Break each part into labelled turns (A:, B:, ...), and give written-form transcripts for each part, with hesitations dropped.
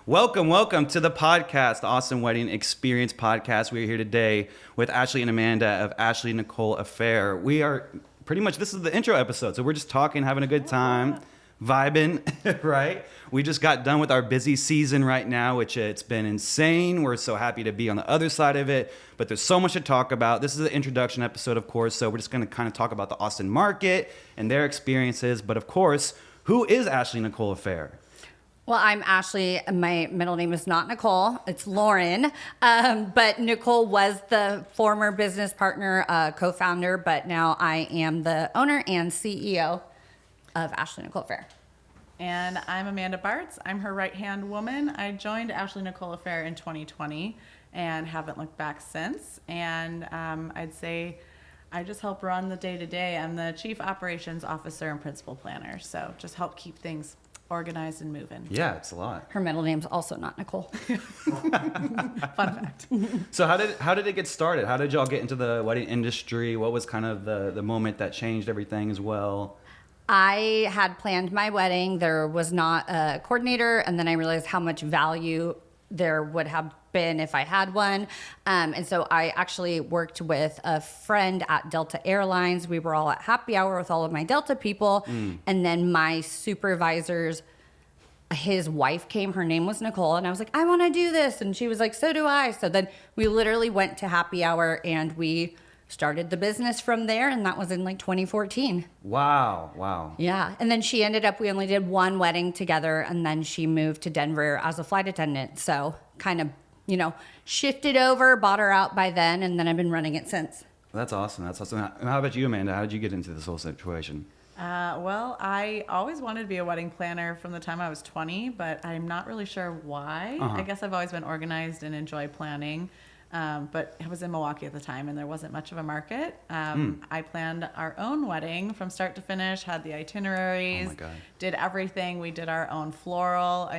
A: Welcome to the podcast, the Awesome Wedding Experience podcast. We are here today with Ashley and Amanda of Ashley Nicole Affair. We are pretty much, this is the intro episode, so we're just talking, having a good time, vibing, right? We just got done with our busy season right now, which it's been insane. We're so happy to be on the other side of it, but there's so much to talk about. This is an introduction episode, of course, so we're just going to kind of talk about the Austin market and their experiences, but of course, who is Ashley Nicole Affair?
B: Well, I'm Ashley. My middle name is not Nicole. It's Lauren. But Nicole was the former business partner, co-founder, but now I am the owner and CEO of Ashley Nicole Affair.
C: And I'm Amanda Bartz. I'm her right-hand woman. I joined Ashley Nicole Affair in 2020 and haven't looked back since. And I'd say I just help run the day-to-day. I'm the chief operations officer and principal planner. So just help keep things organized and moving.
A: Yeah, it's a lot.
B: Her middle name's also not Nicole.
C: Fun fact.
A: So how did it get started? How did y'all get into the wedding industry? What was kind of the moment that changed everything as well?
B: I had planned my wedding. There was not a coordinator, and then I realized how much value there would have been if I had one. And so I actually worked with a friend at Delta Airlines. We were all at happy hour with all of my Delta people. And then my supervisor's, his wife came, her name was Nicole. And I was like, I want to do this. And she was like, so do I. So then we literally went to happy hour and we started the business from there. And that was in like 2014.
A: Wow.
B: Yeah. And then she ended up, we only did one wedding together. And then she moved to Denver as a flight attendant. So kind of, shifted over, bought her out by then, and then I've been running it since.
A: That's awesome. How about you, Amanda? How did you get into this whole situation?
C: Well, I always wanted to be a wedding planner from the time I was 20, but I'm not really sure why. I guess I've always been organized and enjoy planning. But I was in Milwaukee at the time, and there wasn't much of a market. I planned our own wedding from start to finish, had the itineraries, did everything. We did our own floral.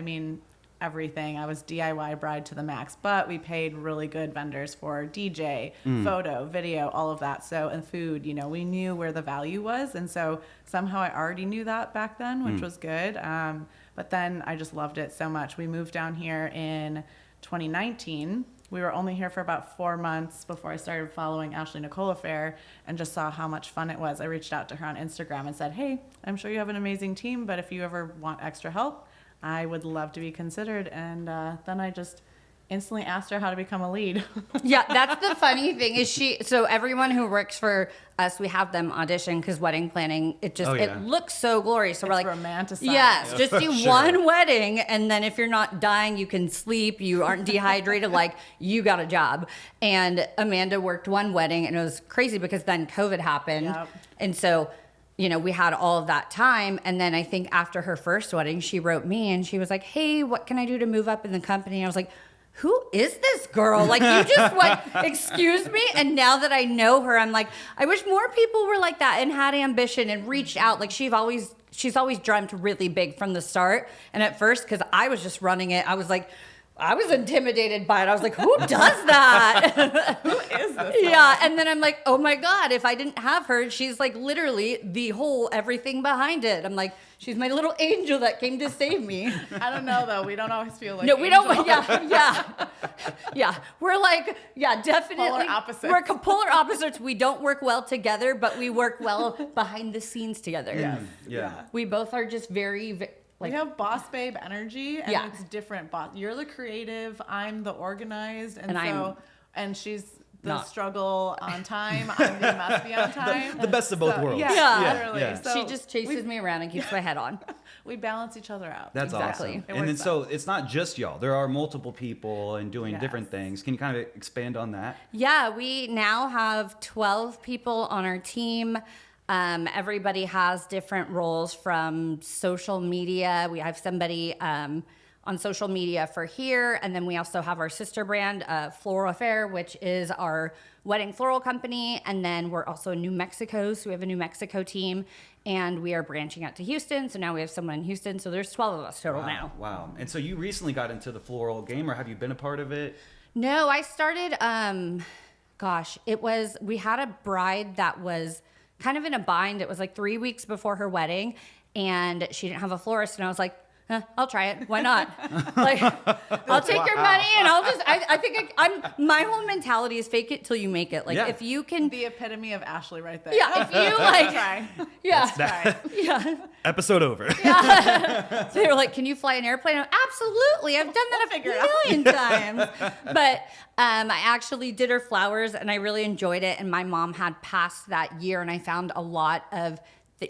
C: Everything. I was DIY bride to the max, but we paid really good vendors for DJ, photo, video, all of that. So, and food, we knew where the value was. And so somehow I already knew that back then, which was good. But then I just loved it so much. We moved down here in 2019. We were only here for about 4 months before I started following Ashley Nicole Affair and just saw how much fun it was. I reached out to her on Instagram and said, hey, I'm sure you have an amazing team, but if you ever want extra help, I would love to be considered. And then I just instantly asked her how to become a lead.
B: Yeah, that's the funny thing is so everyone who works for us, we have them audition because wedding planning, it looks so glorious. So
C: it's
B: we're like,
C: romanticized.
B: yes, just do one wedding. And then if you're not dying, you can sleep, you aren't dehydrated, like you got a job. And Amanda worked one wedding and it was crazy because then COVID happened.
C: Yep.
B: And so we had all of that time. And then I think after her first wedding, she wrote me and she was like, hey, what can I do to move up in the company? And I was like, who is this girl? Like, you just went, excuse me? And now that I know her, I'm like, I wish more people were like that and had ambition and reached out. Like, she's always dreamt really big from the start. And at first, because I was just running it, I was intimidated by it. I was like, who does that?
C: Who is this?
B: Yeah. And then I'm like, oh my God, if I didn't have her, she's like literally the whole everything behind it. I'm like, she's my little angel that came to save me.
C: I don't know though. We don't always feel like
B: no, we don't. Yeah. We're like, definitely.
C: Polar opposites.
B: We're polar opposites. We don't work well together, but we work well behind the scenes together.
C: Yes.
A: Yeah.
B: We both are just very
C: we have boss babe energy, and
B: Yeah.
C: it's different. You're the creative, I'm the organized, and she's the
B: not.
C: struggle on time. I'm the must be on time.
A: The best of both worlds.
C: Yeah, literally.
A: Yeah.
C: So
B: she just chases me around and keeps my head on.
C: we balance each other out.
A: That's
B: Exactly.
A: awesome.
C: It
A: And then
C: works
A: so it's not just y'all. There are multiple people and doing
C: Yes.
A: different things. Can you kind of expand on that?
B: Yeah, we now have 12 people on our team. Everybody has different roles from social media. We have somebody on social media for here. And then we also have our sister brand, Floral Affair, which is our wedding floral company. And then we're also in New Mexico. So we have a New Mexico team. And we are branching out to Houston. So now we have someone in Houston. So there's 12 of us total now.
A: Wow. And so you recently got into the floral game, or have you been a part of it?
B: No, I started, we had a bride that was kind of in a bind. It was like 3 weeks before her wedding and she didn't have a florist. And I was like, I'll try it. Why not? Like, I'll take your money and I think my whole mentality is fake it till you make it. Like, if you can.
C: The epitome of Ashley right there.
B: Yeah, if you like.
C: Try.
B: Yeah. Yeah.
A: Episode over.
B: Yeah. So they were like, can you fly an airplane? Absolutely. I've done that a million times. But I actually did her flowers and I really enjoyed it. And my mom had passed that year and I found a lot of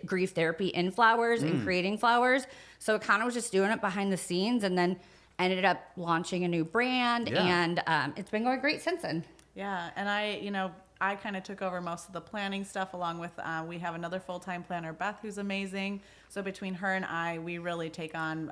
B: grief therapy in flowers and creating flowers. So it kind of was just doing it behind the scenes and then ended up launching a new brand. And it's been going great since then.
C: Yeah. And I kind of took over most of the planning stuff along with, we have another full-time planner, Beth, who's amazing. So between her and I, we really take on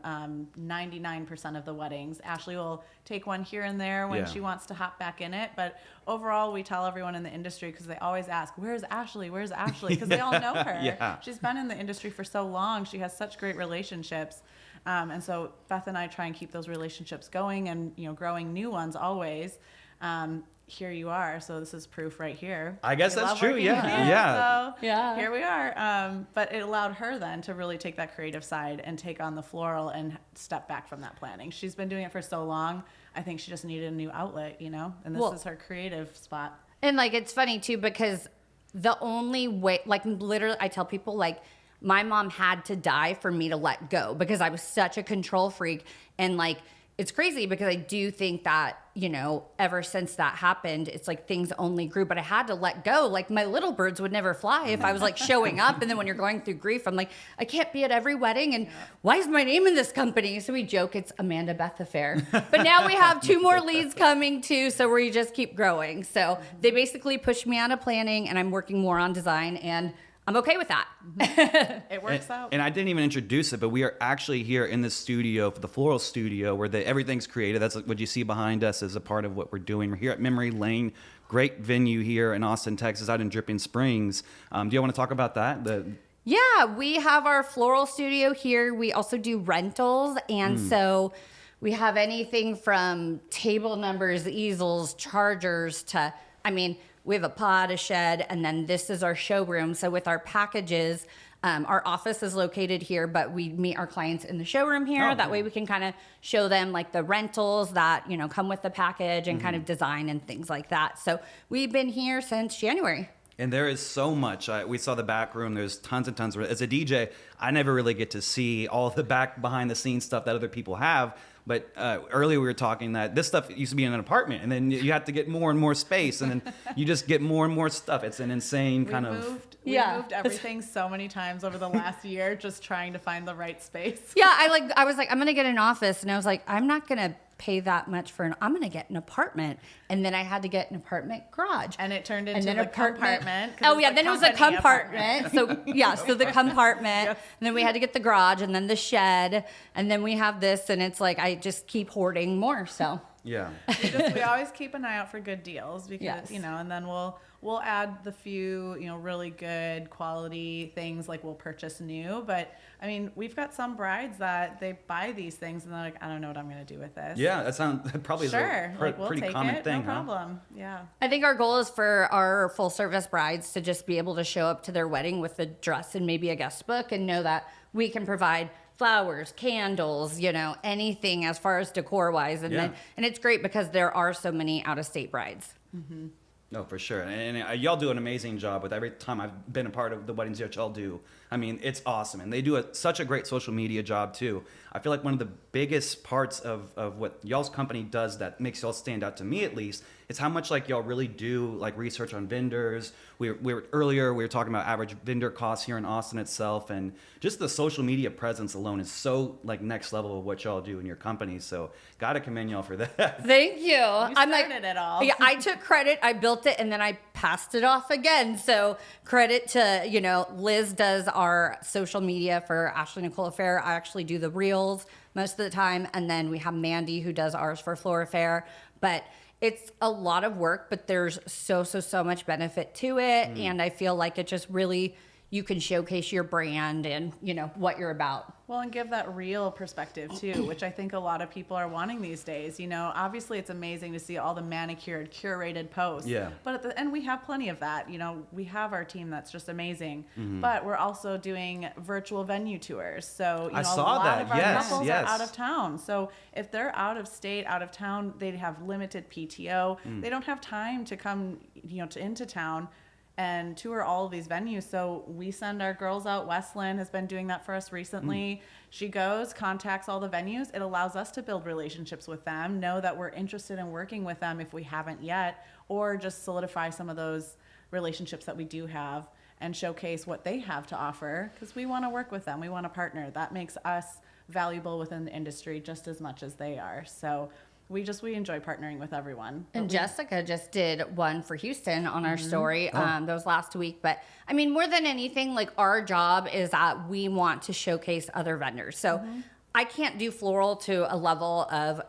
C: 99% of the weddings. Ashley will take one here and there when she wants to hop back in it. But overall, we tell everyone in the industry because they always ask, where's Ashley? Where's Ashley? Because they all know her. She's been in the industry for so long. She has such great relationships. And so Beth and I try and keep those relationships going and, growing new ones always. Here you are, so this is proof right here.
A: I guess that's true,
C: So here we are. But it allowed her then to really take that creative side and take on the floral and step back from that planning. She's been doing it for so long. I think she just needed a new outlet, and this is her creative spot.
B: And like, it's funny too, because the only way, like literally I tell people like, my mom had to die for me to let go because I was such a control freak. And like, it's crazy because I do think that, ever since that happened, it's like things only grew, but I had to let go. Like my little birds would never fly if I was like showing up. And then when you're going through grief, I'm like, I can't be at every wedding. And why is my name in this company? So we joke it's Amanda Beth Affair. But now we have 2 more leads coming too. So we just keep growing. So they basically pushed me out of planning and I'm working more on design and I'm okay with that.
C: It works out.
A: And I didn't even introduce it, but we are actually here in the studio, for the floral studio, where everything's created. That's what you see behind us as a part of what we're doing. We're here at Memory Lane, great venue here in Austin, Texas, out in Dripping Springs. Do you want to talk about that?
B: Yeah, we have our floral studio here. We also do rentals. And so we have anything from table numbers, easels, chargers to, we have a pod, a shed, and then this is our showroom. So with our packages, our office is located here, but we meet our clients in the showroom here. That way we can kind of show them like the rentals that, come with the package and kind of design and things like that. So we've been here since January.
A: And there is so much. We saw the back room. There's tons and tons. As a DJ, I never really get to see all the behind the scenes stuff that other people have. But earlier we were talking that this stuff used to be in an apartment, and then you have to get more and more space, and then you just get more and more stuff. It's an insane
C: We
A: kind
C: moved everything so many times over the last year, just trying to find the right space.
B: Yeah, I was like, I'm gonna get an office, and I was like, I'm not gonna pay that much I'm gonna get an apartment, and then I had to get an apartment garage,
C: and it turned into the compartment.
B: Oh yeah, then it was a compartment. So the compartment, and then we had to get the garage, and then the shed, and then we have this, and it's like I just keep hoarding more. So
A: yeah.
C: We always keep an eye out for good deals because and then we'll add the few really good quality things, like we'll purchase new. But we've got some brides that they buy these things and they're like, I don't know what I'm going to do with this.
A: Yeah, that probably
C: sure.
A: is a
C: we'll
A: pretty
C: take
A: common
C: it,
A: thing.
C: No problem. Yeah.
B: I think our goal is for our full service brides to just be able to show up to their wedding with a dress and maybe a guest book and know that we can provide flowers, candles, anything as far as decor wise. And it's great because there are so many out of state brides.
C: Mm-hmm.
A: No, for sure. And y'all do an amazing job with every time I've been a part of the weddings that y'all do. It's awesome. And they do such a great social media job too. I feel like one of the biggest parts of what y'all's company does that makes y'all stand out, to me at least, is how much like y'all really do like research on vendors. Earlier we were talking about average vendor costs here in Austin itself, and just the social media presence alone is so like next level of what y'all do in your company. So gotta commend y'all for that.
B: Thank you.
C: You started it all.
B: Yeah, I took credit. I built it and then I passed it off again. So credit to, Liz does our social media for Ashley Nicole Affair. I actually do the reels most of the time. And then we have Mandy who does ours for Flora Affair. But it's a lot of work, but there's so much benefit to it. And I feel like it just really, you can showcase your brand and, what you're about.
C: Well, and give that real perspective too, which I think a lot of people are wanting these days. Obviously it's amazing to see all the manicured, curated posts.
A: Yeah.
C: But at the end, we have plenty of that. We have our team that's just amazing. But we're also doing virtual venue tours. So
A: I
C: a
A: saw
C: lot
A: that.
C: of our
A: Yes,
C: couples
A: yes.
C: are out of town. So if they're out of state, out of town, they have limited PTO. They don't have time to come, into town and tour all of these venues. So we send our girls out. Wesleyan has been doing that for us recently. She goes, contacts all the venues. It allows us to build relationships with them, know that we're interested in working with them if we haven't yet, or just solidify some of those relationships that we do have and showcase what they have to offer, because we want to work with them. We want to partner. That makes us valuable within the industry just as much as they are. So we enjoy partnering with everyone.
B: And Jessica just did one for Houston on our story. That was last week. But I mean, more than anything, like our job is that we want to showcase other vendors. So I can't do floral to a level of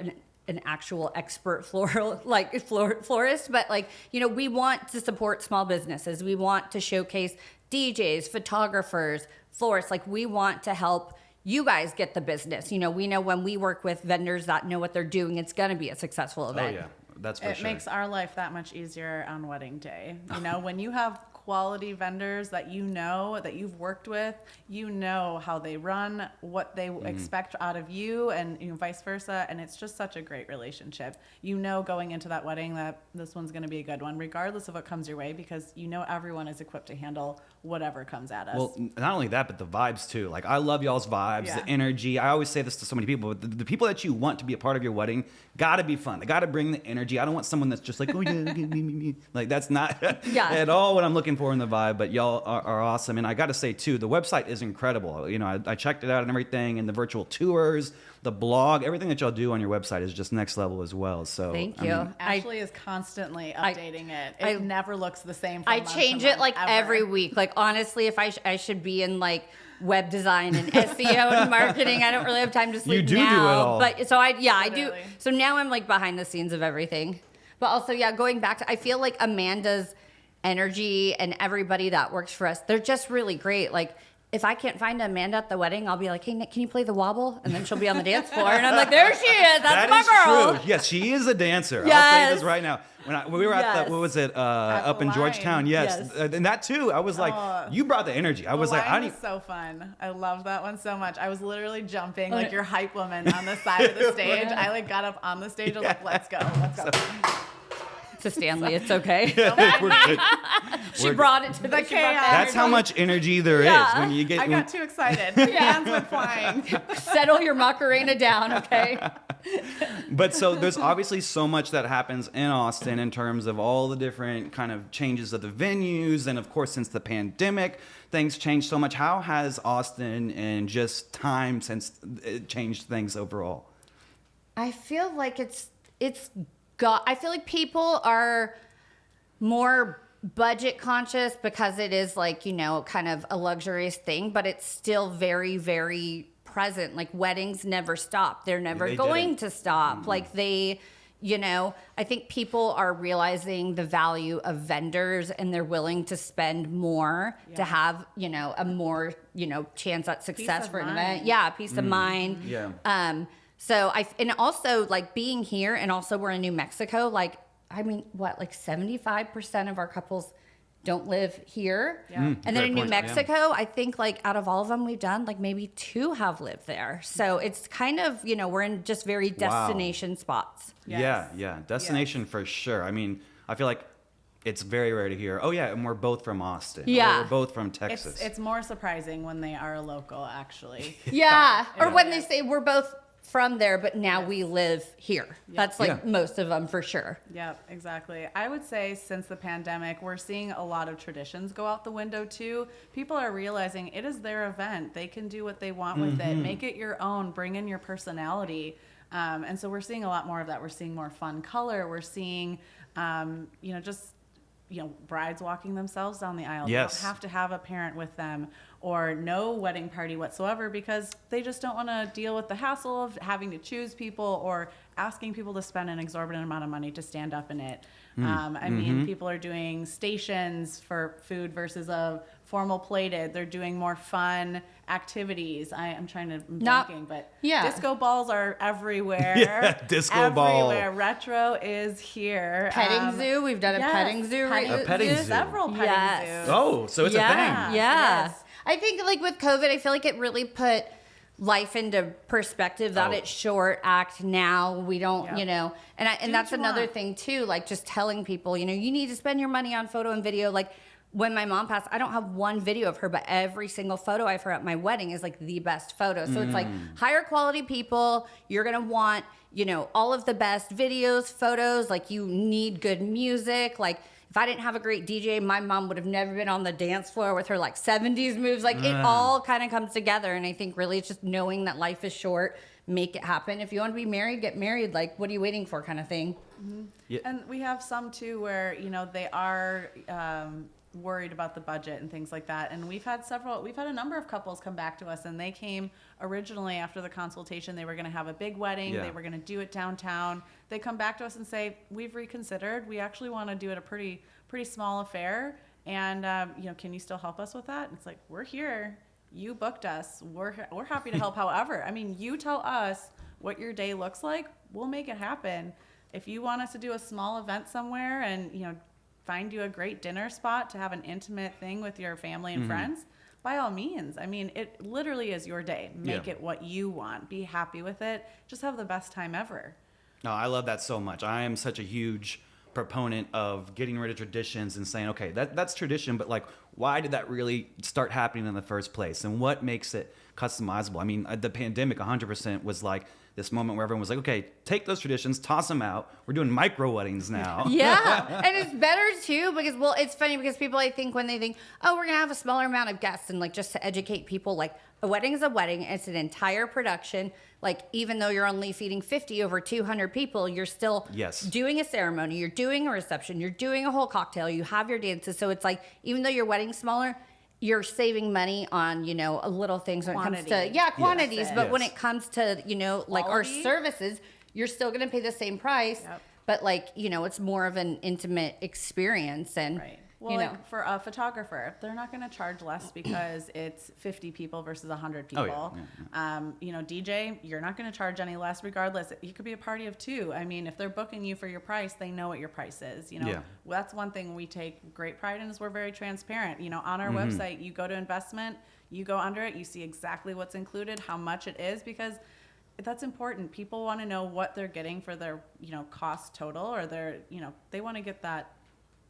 B: an actual expert florist, but we want to support small businesses. We want to showcase DJs, photographers, florists. We want to help you guys get the business. We know when we work with vendors that know what they're doing, it's going to be a successful event.
A: Oh, yeah. That's for
C: It
A: sure.
C: makes our life that much easier on wedding day. When you have quality vendors that that you've worked with, how they run, what they expect out of you, and vice versa. And it's just such a great relationship. Going into that wedding that this one's going to be a good one, regardless of what comes your way, because everyone is equipped to handle whatever comes at us.
A: Well, not only that, but the vibes too. I love y'all's vibes, the energy. I always say this to so many people, but the people that you want to be a part of your wedding gotta be fun. They gotta bring the energy. I don't want someone that's just oh yeah, that's not at all what I'm looking for in the vibe. But y'all are awesome, and I gotta say too, the website is incredible. I checked it out and everything, and the virtual tours, the blog, everything that y'all do on your website is just next level as well. So
B: thank you.
C: Ashley is constantly updating it. It never looks the same.
B: I change it every week. Honestly, if I should be in web design and SEO and marketing, I don't really have time to sleep.
A: You do
B: now,
A: do it all.
B: But so I do. So now I'm behind the scenes of everything. But also, going back to, I feel like Amanda's energy and everybody that works for us, they're just really great. If I can't find Amanda at the wedding, I'll be like, hey, Nick, can you play the wobble? And then she'll be on the dance floor. And I'm like, there she is. That's my girl.
A: True. Yes, she is a dancer.
B: Yes.
A: I'll say this right now. When we were at the, what was it, up in
C: Line.
A: Georgetown? Yes. And that too, I was like, you brought the energy. I was like,
C: Line was so fun. I love that one so much. I was literally jumping like your hype woman on the side of the stage. I got up on the stage. I was like, let's go.
B: To Stanley, it's okay.
A: we're good.
B: She brought it to the chaos.
A: That's how much energy there is when you get.
C: I got too excited. Hands went flying.
B: Settle your Macarena down, okay?
A: But so there's obviously so much that happens in Austin in terms of all the different kind of changes of the venues. And of course, since the pandemic, things changed so much. How has Austin and just time since it changed things overall?
B: I feel like I feel like people are more budget conscious because it is kind of a luxurious thing, but it's still very, very present. Weddings never stop. They're never going to stop. Mm-hmm. I think people are realizing the value of vendors and they're willing to spend more to have, a more, chance at success for an event. Yeah. Peace of mind.
A: Yeah.
B: So and also being here, and also we're in New Mexico, 75% of our couples don't live here. Yeah. And then in New Mexico, I think out of all of them we've done, maybe 2 have lived there. So it's kind of, we're in just very destination spots.
C: Yes.
A: Yeah. Destination for sure. I mean, I feel like it's very rare to hear, oh yeah, and we're both from Austin.
B: Yeah.
A: Or we're both from Texas.
C: It's more surprising when they are a local, actually.
B: Yeah. Or when they say we're both from there, but now we live here. That's most of them for sure.
C: Yep, exactly. I would say since the pandemic, we're seeing a lot of traditions go out the window too. People are realizing it is their event. They can do what they want with it. Make it your own. Bring in your personality. And so we're seeing a lot more of that. We're seeing more fun color. We're seeing, brides walking themselves down the aisle.
A: Yes.
C: They don't have to have a parent with them or no wedding party whatsoever because they just don't want to deal with the hassle of having to choose people or asking people to spend an exorbitant amount of money to stand up in it. I mean, people are doing stations for food versus a formal plated. They're doing more fun activities. I'm
B: Not-
C: blanking, but
B: yeah.
C: disco balls are everywhere.
A: Yeah, disco ball.
C: Everywhere. Retro is here.
B: Petting zoo. We've done a
C: yes,
B: petting zoo.
A: A petting zoo.
C: Several petting
B: Yes.
C: zoos.
A: Oh, so it's a thing.
B: Yeah.
C: it is.
B: I think like with COVID, I feel like it really put life into perspective that
A: Oh.
B: it's short, act now. We don't,
C: Yeah.
B: you know, and
C: Do
B: that's
C: what you
B: another
C: want.
B: thing too, like just telling people, you know, you need to spend your money on photo and video. Like when my mom passed, I don't have one video of her, but every single photo I have her at my wedding is like the best photo. So it's like higher quality people. You're going to want, you know, all of the best videos, photos, like you need good music. Like if I didn't have a great DJ, my mom would have never been on the dance floor with her like 70s moves. Like it all kind of comes together. And I think really it's just knowing that life is short, make it happen. If you want to be married, get married. Like, what are you waiting for kind of thing?
A: Yeah.
C: And we have some too where, you know, they are worried about the budget and things like that. And we've had a number of couples come back to us, and they came originally after the consultation. They were going to have a big wedding.
A: Yeah.
C: They were going to do it downtown. They come back to us and say, we've reconsidered. We actually want to do it a pretty small affair. And, you know, can you still help us with that? And it's like, we're here. You booked us. We're happy to help. However, I mean, you tell us what your day looks like. We'll make it happen. If you want us to do a small event somewhere and, you know, find you a great dinner spot to have an intimate thing with your family and friends, by all means. I mean, it literally is your day. Make
A: Yeah.
C: it what you want. Be happy with it. Just have the best time ever.
A: No, I love that so much. I am such a huge proponent of getting rid of traditions and saying, okay, that's tradition, but like, why did that really start happening in the first place? And what makes it customizable? I mean, the pandemic 100% was like this moment where everyone was like, okay, take those traditions, toss them out. We're doing micro weddings now.
B: Yeah. And it's better too because, well, it's funny because people, I think, when they think, oh, we're going to have a smaller amount of guests, and like just to educate people, like a wedding is a wedding. It's an entire production. Like, even though you're only feeding 50 over 200 people, you're still
A: Yes.
B: doing a ceremony, you're doing a reception, you're doing a whole cocktail, you have your dances. So it's like, even though your wedding's smaller, you're saving money on, you know, little things when it comes to,
C: Quantity.
B: quantities.
C: Yes.
B: But when
A: Yes.
B: it comes to, you know, like our
C: Quality.
B: services, you're still going to pay the same price.
C: Yep.
B: But like, you know, it's more of an intimate experience. And,
C: Right. Well,
B: you know,
C: like for a photographer, they're not going to charge less because it's 50 people versus 100
A: Oh,
C: people.
A: yeah,
C: You know, DJ, you're not going to charge any less regardless. You could be a party of two. I mean, if they're booking you for your price, they know what your price is. You know,
A: Yeah.
C: Well, that's one thing we take great pride in is we're very transparent. You know, on our website, you go to investment, you go under it, you see exactly what's included, how much it is, because that's important. People want to know what they're getting for their, you know, cost total, or their, you know, they want to get that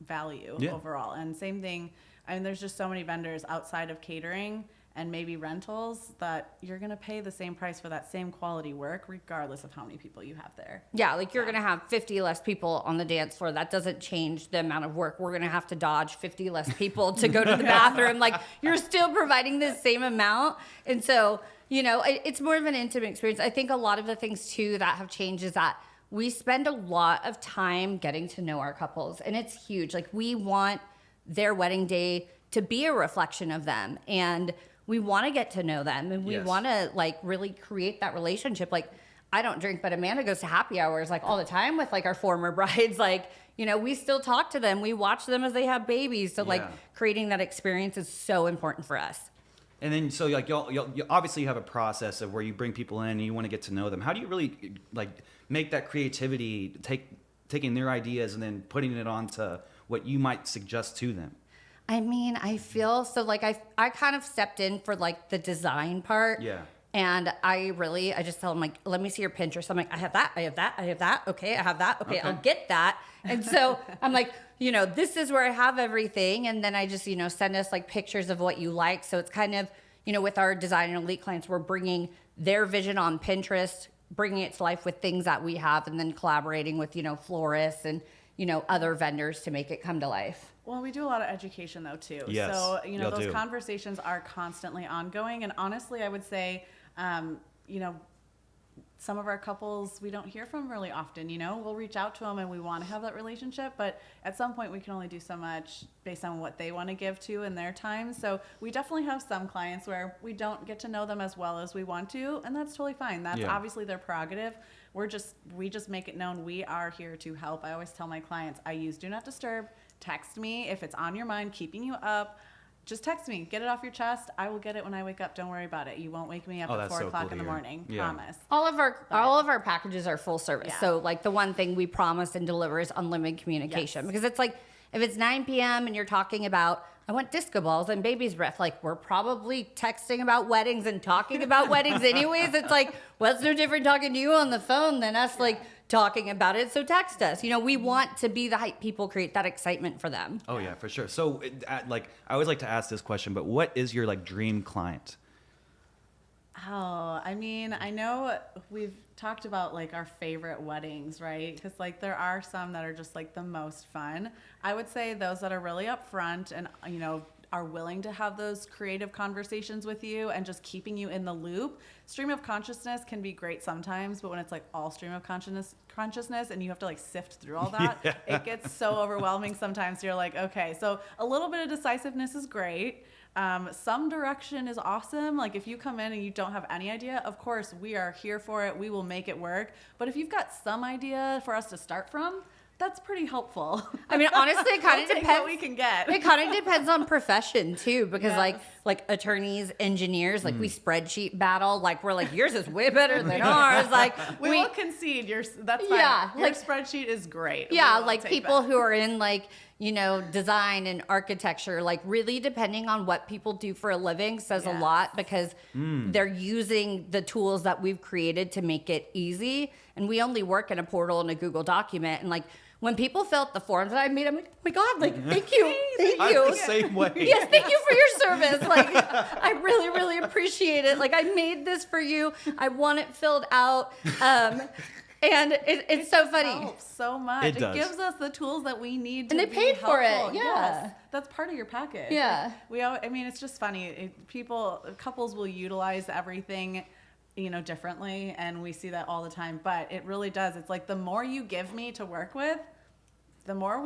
C: value
A: Yeah.
C: overall. And same thing, I mean, there's just so many vendors outside of catering and maybe rentals that you're going to pay the same price for that same quality work regardless of how many people you have there.
B: yeah, like you're going to have 50 less people on the dance floor. That doesn't change the amount of work. We're going to have to dodge 50 less people to go to the bathroom. Like, you're still providing the same amount. And so, you know, it's more of an intimate experience. I think a lot of the things too that have changed is that we spend a lot of time getting to know our couples, and it's huge. Like, we want their wedding day to be a reflection of them, and we want to get to know them, and we
A: Yes.
B: want to like really create that relationship. Like, I don't drink, but Amanda goes to happy hours like all the time with like our former brides. Like, you know, we still talk to them. We watch them as they have babies. So like
A: Yeah.
B: creating that experience is so important for us.
A: And then, so like you obviously have a process of where you bring people in and you want to get to know them. How do you really like make that creativity, taking their ideas and then putting it onto what you might suggest to them?
B: I mean, I feel so like I kind of stepped in for like the design part.
A: Yeah.
B: And I just tell them like, let me see your Pinterest. I'm like, I have that, I have that, I have that. Okay, I have that. Okay,
A: Okay.
B: I'll get that. And so I'm like, you know, this is where I have everything. And then I just, you know, send us like pictures of what you like. So it's kind of, you know, with our design and elite clients, we're bringing their vision on Pinterest, bringing it to life with things that we have, and then collaborating with, you know, florists and, you know, other vendors to make it come to life.
C: Well, we do a lot of education though too.
A: Yes,
C: So, you know,
A: y'all
C: those
A: do.
C: conversations are constantly ongoing. And honestly, I would say, you know, some of our couples we don't hear from really often. You know, we'll reach out to them and we want to have that relationship, but at some point we can only do so much based on what they want to give to in their time. So we definitely have some clients where we don't get to know them as well as we want to, and that's totally fine. That's
A: Yeah.
C: obviously their prerogative. We just make it known we are here to help. I always tell my clients, I use do not disturb. Text me if it's on your mind, keeping you up. just text me, get it off your chest. I will get it when I wake up. Don't worry about it. You won't wake me up at
A: that's
C: 4
A: so
C: o'clock
A: cool
C: in
A: to
C: the
A: hear.
C: morning.
A: Yeah.
C: Promise.
B: All of our packages are full service.
C: Yeah.
B: So like the one thing we promise and deliver is unlimited communication, because it's like if it's 9 p.m. and you're talking about I want disco balls and baby's breath, like we're probably texting about weddings and talking about weddings anyways. It's like, well, it's no different talking to you on the phone than us like talking about it. So text us. We want to be the hype people, create that excitement for them.
A: Oh yeah, for sure. So like I always like to ask this question, but what is your like dream client?
C: Oh, I mean, I know we've talked about like our favorite weddings, right? Because like there are some that are just like the most fun. I would say those that are really upfront and, are willing to have those creative conversations with you and just keeping you in the loop. Stream of consciousness can be great sometimes, but when it's like all stream of consciousness and you have to like sift through all that, it gets so overwhelming sometimes. You're like, okay, so a little bit of decisiveness is great. Some direction is awesome. Like if you come in and you don't have any idea, of course we are here for it. We will make it work. But if you've got some idea for us to start from, that's pretty helpful.
B: I mean, honestly, it kind
C: We'll
B: of
C: take
B: depends.
C: what we can get.
B: It kind of depends on profession too, because
C: Yes.
B: like attorneys, engineers, like we spreadsheet battle. Like we're like, yours is way better than ours. Like
C: we will concede. That's fine.
B: Yeah,
C: Your spreadsheet is great.
B: yeah,
C: We will
B: like
C: take
B: people
C: that.
B: who are in like, design and architecture, like really depending on what people do for a living says a
C: Yes.
B: lot, because they're using the tools that we've created to make it easy. And we only work in a portal and a Google document. And like when people fill out the forms that I made, I'm like, oh my God, like, thank you. Thank
A: I'm
B: you.
A: the same way.
B: Yes, thank you for your service. Like, I really, really appreciate it. Like, I made this for you. I want it filled out. And it's so funny.
C: Helps so much.
A: It does.
C: Gives us the tools that we need to
B: And they
C: be
B: paid for it,
C: helpful.
B: yeah.
C: Yes. That's part of your package.
B: Yeah.
C: I mean, it's just funny. Couples will utilize everything, differently. And we see that all the time, but it really does. It's like the more you give me to work with, the more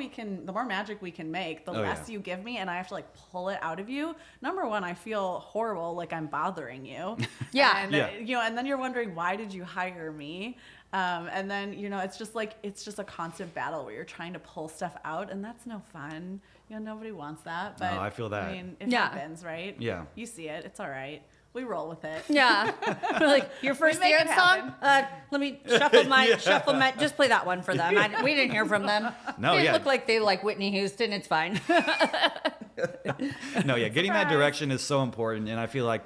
C: magic we can make, the less you give me, and I have to like pull it out of you. Number one, I feel horrible, like I'm bothering you.
B: Yeah.
C: And, and then you're wondering, why did you hire me? And then, it's just a constant battle where you're trying to pull stuff out, and that's no fun. Nobody wants that. But
A: No, I feel that.
C: I mean, it
B: Yeah.
C: happens, right?
A: Yeah.
C: You see it. It's all right. We roll with it.
B: Yeah. Like your first
C: make it
B: dance song? Let me shuffle my, just play that one for them. We didn't hear from them.
A: No,
B: They
A: yeah.
B: look like they like Whitney Houston. It's fine.
A: No, yeah, getting that
C: Surprise.
A: direction is so important, and I feel like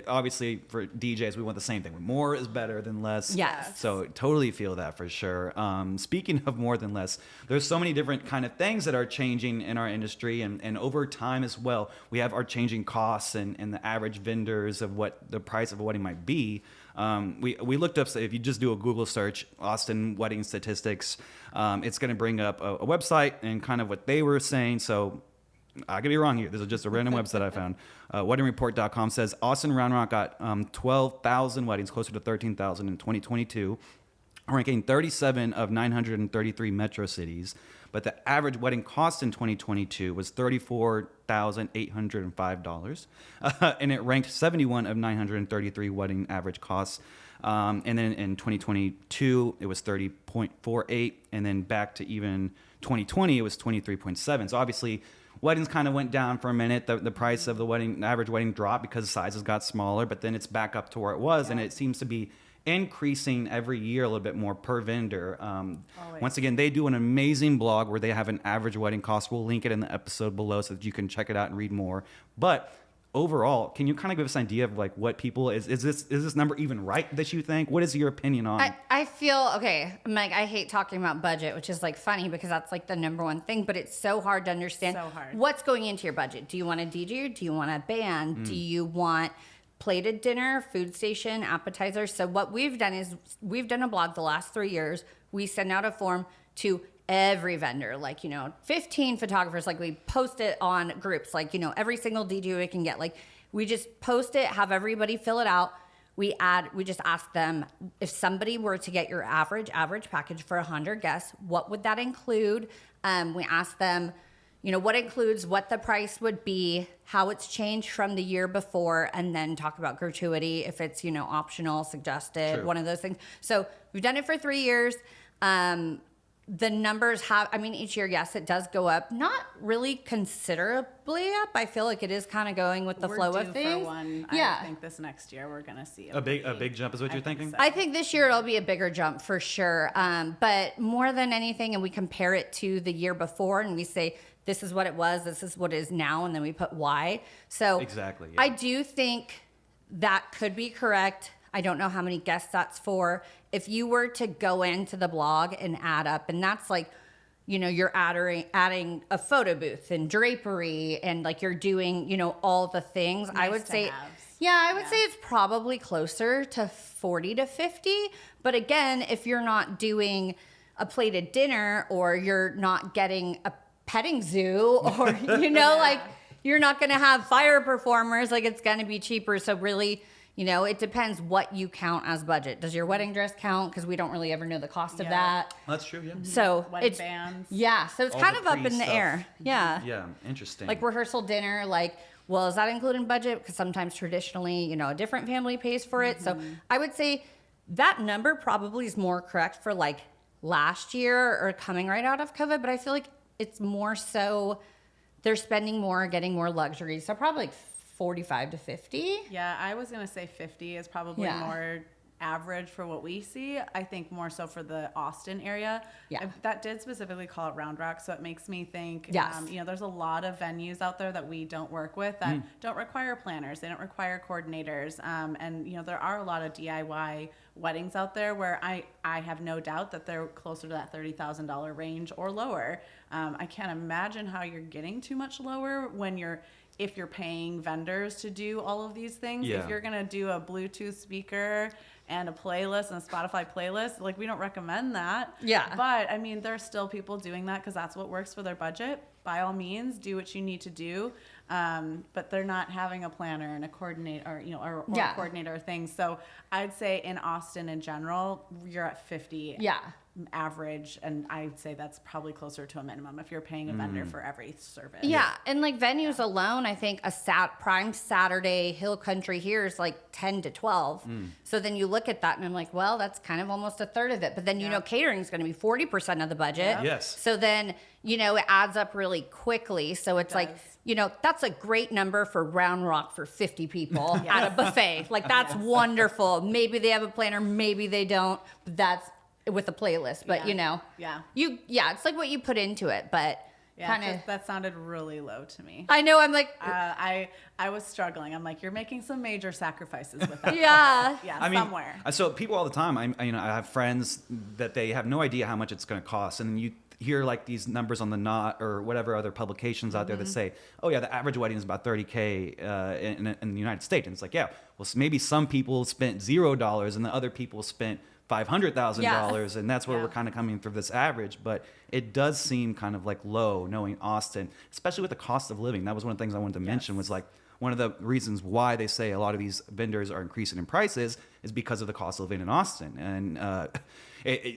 A: obviously for DJs we want the same thing. More is better than less.
B: Yes.
A: So totally feel that for sure. Speaking of more than less, there's so many different kind of things that are changing in our industry, and over time as well. We have our changing costs and the average vendors of what the price of a wedding might be. We looked up, so if you just do a Google search, Austin wedding statistics, it's going to bring up a website and kind of what they were saying. So I could be wrong here. This is just a random website I found. Weddingreport.com says Austin Round Rock got 12,000 weddings, closer to 13,000 in 2022, ranking 37 of 933 metro cities. But the average wedding cost in 2022 was $34,805, and it ranked 71 of 933 wedding average costs. And then in 2022, it was 30.48, and then back to even 2020, it was 23.7. So obviously, weddings kind of went down for a minute. The price of the average wedding dropped because sizes got smaller, but then it's back up to where it was, and it seems to be increasing every year a little bit more per vendor. Once again, they do an amazing blog where they have an average wedding cost. We'll link it in the episode below so that you can check it out and read more. But overall, can you kind of give us an idea of like what people is this number even right that you think? What is your opinion on?
B: I feel okay. I'm like, I hate talking about budget, which is like funny because that's like the number one thing, but it's so hard to understand
C: So hard.
B: what's going into your budget. Do you want a DJ? Do you want a band? Do you want plated dinner, food station, appetizers? So what we've done is we've done a blog the last 3 years. We send out a form to every vendor, like, 15 photographers, like we post it on groups, like, every single DJ we can get, like we just post it, have everybody fill it out. We just ask them, if somebody were to get your average package for 100 guests, what would that include? We ask them, what includes, what the price would be, how it's changed from the year before, and then talk about gratuity if it's, optional, suggested,
A: True.
B: one of those things. So we've done it for 3 years. the numbers have, I mean, each year, yes, it does go up. Not really considerably up. I feel like it is kind of going with the flow of things.
C: For one.
B: Yeah.
C: I think this next year we're going to see
A: A big jump is what you're thinking?
C: so.
B: I think this year it'll be a bigger jump for sure. But more than anything, and we compare it to the year before and we say, this is what it was, this is what it is now, and then we put why. So
A: Exactly. Yeah.
B: I do think that could be correct. I don't know how many guests that's for. If you were to go into the blog and add up, and that's like, you know, you're adding a photo booth and drapery and like you're doing, you know, all the things. I would say, I would say it's probably closer to 40 to 50. But again, if you're not doing a plated dinner or you're not getting a petting zoo or, you know, like you're not going to have fire performers, like it's going to be cheaper. So really, you know, it depends what you count as budget. Does your wedding dress count? Because we don't really ever know the cost of that.
A: That's true, yeah.
B: So
C: Wedding
B: it's
C: bands.
B: yeah. So it's
A: All
B: kind
A: the
B: of up in the
A: pre-stuff.
B: air. Yeah.
A: Yeah, interesting.
B: Like rehearsal dinner, like, well, is that included in budget? Because sometimes traditionally, you know, a different family pays for it. So I would say that number probably is more correct for like last year or coming right out of COVID. But I feel like it's more so they're spending more, getting more luxury. So probably like 45 to 50.
C: Yeah, I was going to say 50 is probably
B: Yeah.
C: more average for what we see. I think more so for the Austin area.
B: Yeah.
C: That did specifically call it Round Rock, so it makes me think,
B: Yes.
C: you know, there's a lot of venues out there that we don't work with that don't require planners. They don't require coordinators. And, you know, there are a lot of DIY weddings out there where I have no doubt that they're closer to that $30,000 range or lower. I can't imagine how you're getting too much lower if you're paying vendors to do all of these things.
A: Yeah.
C: If you're going to do a Bluetooth speaker and a playlist and a Spotify playlist, like we don't recommend that.
B: Yeah.
C: But I mean, there's still people doing that because that's what works for their budget. By all means, do what you need to do. But they're not having a planner and a coordinator or, you know, or
B: Yeah.
C: a coordinator or things. So I'd say in Austin in general, you're at 50
B: Yeah.
C: average. And I'd say that's probably closer to a minimum if you're paying a vendor for every service.
B: Yeah, and like venues alone, I think a prime Saturday Hill Country here is like 10 to 12. So then you look at that and I'm like, well, that's kind of almost a third of it. But then, you know, catering is going to be 40% of the budget.
C: Yeah.
A: Yes.
B: So then, you know, it adds up really quickly. So it's like, you know, that's a great number for Round Rock for 50 people at a buffet. Like that's wonderful. Maybe they have a planner, maybe they don't. But that's with a playlist. But, you know, it's like what you put into it. But kind of
C: that sounded really low to me.
B: I know. I'm like,
C: I was struggling. I'm like, you're making some major sacrifices with that.
B: yeah.
C: Yeah,
A: I mean,
C: somewhere.
A: so people all the time, I have friends that they have no idea how much it's going to cost, and you hear like these numbers on the Knot or whatever other publications out there that say, oh yeah, the average wedding is about $30K in the United States, and it's like, yeah, well maybe some people spent $0 and the other people spent $500,000, and that's where we're kind of coming through this average. But it does seem kind of like low, knowing Austin, especially with the cost of living. That was one of the things I wanted to mention, was like one of the reasons why they say a lot of these vendors are increasing in prices is because of the cost of living in Austin. And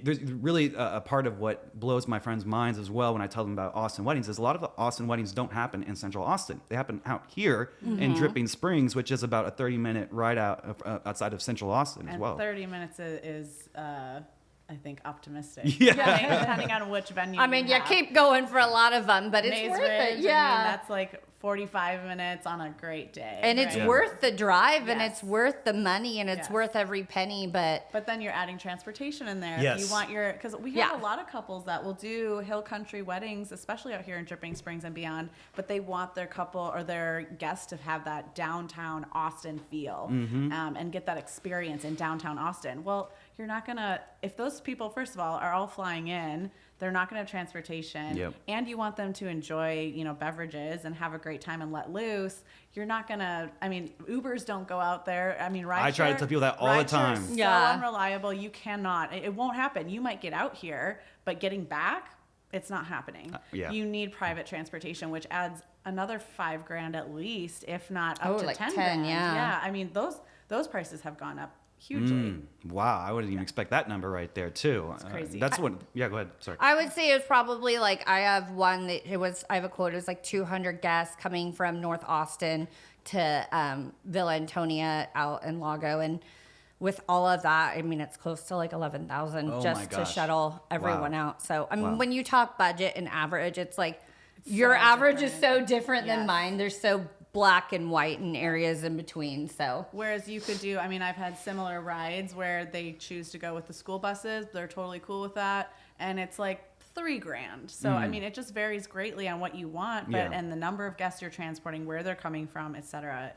A: there's really a part of what blows my friends' minds as well when I tell them about Austin weddings is a lot of the Austin weddings don't happen in Central Austin. They happen out here in Dripping Springs, which is about a 30-minute ride outside of Central Austin as well.
C: 30 minutes is I think, optimistic.
A: Yeah.
C: Depending on which venue.
B: I mean,
C: you
B: you
C: have.
B: keep going for a lot of them, but it's
C: Maze
B: worth
C: Ridge,
B: it.
C: I mean,
B: Yeah.
C: that's like 45 minutes on a great day.
B: And it's
C: right?
B: worth the drive, and
C: Yes.
B: it's worth the money, and it's
C: Yes.
B: worth every penny. But
C: But then you're adding transportation in there.
A: Yes.
C: You want because we have
B: Yeah.
C: a lot of couples that will do hill country weddings, especially out here in Dripping Springs and beyond, but they want their couple or their guests to have that downtown Austin feel and get that experience in downtown Austin. Well, you're not going to, if those people, first of all, are all flying in, they're not going to have transportation,
A: Yep.
C: and you want them to enjoy, beverages and have a great time and let loose. You're not going to, Ubers don't go out there.
A: I try to tell people that all the time.
C: So
B: Yeah.
C: unreliable. You cannot, it won't happen. You might get out here, but getting back, it's not happening.
A: Yeah.
C: You need private transportation, which adds another $5,000 at least, if not up to
B: like
C: 10
B: 10,
C: grand.
B: yeah.
C: Those prices have gone up hugely.
A: Wow, I wouldn't even expect that number right there too. It's
C: crazy.
A: That's what. Yeah, go ahead. Sorry.
B: I would say it was probably like I have one that I have a quote. It was like 200 guests coming from North Austin to Villa Antonia out in Lago, and with all of that, I mean, it's close to like 11,000
A: Oh my
B: just to
A: gosh.
B: shuttle everyone
A: Wow.
B: out. So, I mean,
A: Wow.
B: when you talk budget and average, it's like your
C: so
B: average is
C: different.
B: so different than
C: Yes.
B: mine. There's so black and white and areas in between. So,
C: Whereas you could do, I mean, I've had similar rides where they choose to go with the school buses. They're totally cool with that. And it's like $3,000. So, I mean, it just varies greatly on what you want, but,
A: Yeah.
C: and the number of guests you're transporting, where they're coming from, et cetera.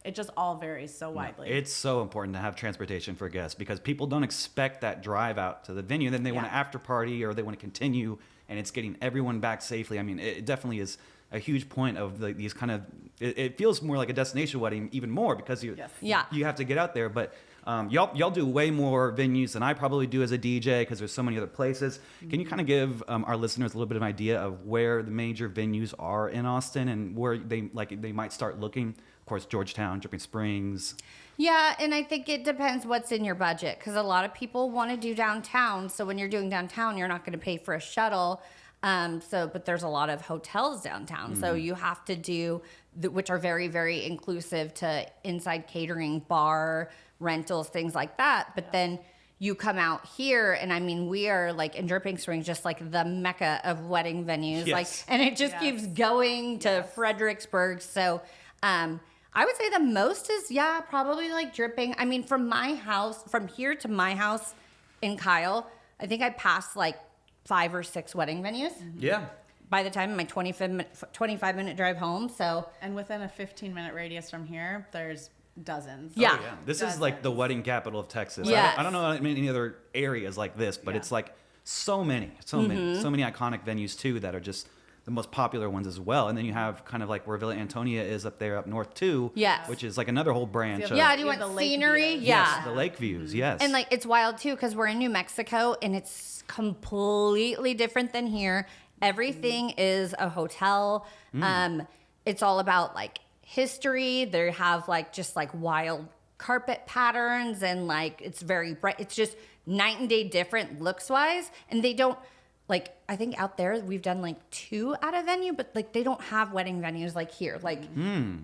C: It just all varies so widely.
A: It's so important to have transportation for guests because people don't expect that drive out to the venue. Then they want
C: Yeah.
A: an after party or they want to continue, and it's getting everyone back safely. I mean, it definitely is a huge point of these kind of. It feels more like a destination wedding even more because
C: Yes.
A: you have to get out there. But y'all do way more venues than I probably do as a DJ because there's so many other places. Can you kind of give our listeners a little bit of an idea of where the major venues are in Austin and where they might start looking? Of course, Georgetown, Dripping Springs.
B: yeah, and I think it depends what's in your budget because a lot of people want to do downtown. So when you're doing downtown, you're not going to pay for a shuttle. But there's a lot of hotels downtown. So you have to do, which are very, very inclusive to inside catering, bar, rentals, things like that. But then you come out here, and I mean, we are like in Dripping Springs, just like the mecca of wedding venues.
A: Yes.
B: Like, and it just
C: Yes.
B: keeps going to Fredericksburg. So, I would say the most is, probably like Dripping. I mean, from my house, from here to my house in Kyle, I think I passed like 5 or 6 wedding venues
A: Yeah.
B: by the time my 25-minute drive home. So,
C: And within a 15-minute radius from here, there's dozens.
B: Yeah.
A: Oh, yeah. This is like the
C: Dozens.
A: wedding capital of Texas.
B: Yes.
A: I don't know any other areas like this, but
C: Yeah.
A: it's like so many iconic venues too that are just the most popular ones as well. And then you have kind of like where Villa Antonia is up there up north too.
B: Yes.
A: Which is like another whole branch of
B: yeah, do you
C: You have
B: want
C: the lake
B: scenery?
C: views.
B: Yeah.
A: yes, the lake views. Yes.
B: And like it's wild too because we're in New Mexico and it's completely different than here. Everything is a hotel. It's all about like history. They have like just like wild carpet patterns and like it's very bright. It's just night and day different looks wise. And they don't like I think out there we've done like 2 at a venue, but like they don't have wedding venues like here. Like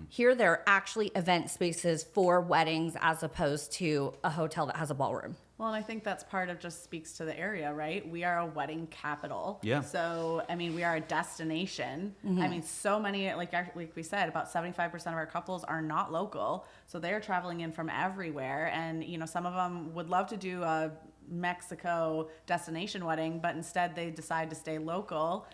B: here there are actually event spaces for weddings as opposed to a hotel that has a ballroom.
C: Well, and I think that's part of just speaks to the area, right? We are a wedding capital.
A: Yeah.
C: So, I mean, we are a destination. I mean, so many, like we said, about 75% of our couples are not local. So they're traveling in from everywhere. And, you know, some of them would love to do a Mexico destination wedding, but instead they decide to stay local.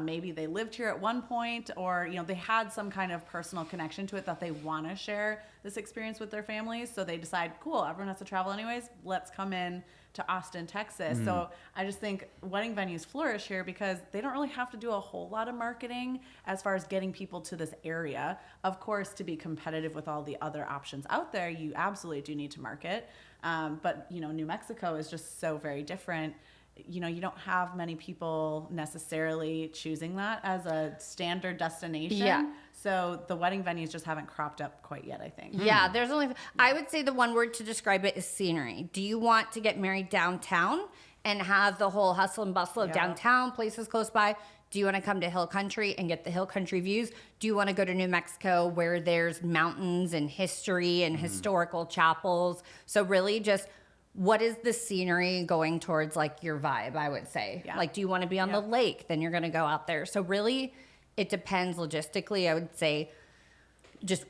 C: Maybe they lived here at one point, or you know they had some kind of personal connection to it that they want to share this experience with their families. So they decide, cool, everyone has to travel anyways. Let's come in to Austin, Texas. So I just think wedding venues flourish here because they don't really have to do a whole lot of marketing as far as getting people to this area. Of course, to be competitive with all the other options out there, you absolutely do need to market. But you know, New Mexico is just so very different. You know, you don't have many people necessarily choosing that as a standard destination.
B: Yeah.
C: So the wedding venues just haven't cropped up quite yet, I think.
B: Yeah, there's only, I would say the one word to describe it is scenery. Do you want to get married downtown and have the whole hustle and bustle of
C: Yeah.
B: downtown, places close by? Do you want to come to Hill Country and get the Hill Country views? Do you want to go to New Mexico where there's mountains and history and historical chapels? So really just what is the scenery going towards like your vibe, I would say.
C: Yeah.
B: Like, do you want to be on the lake? Then you're going to go out there. So really it depends logistically. I would say just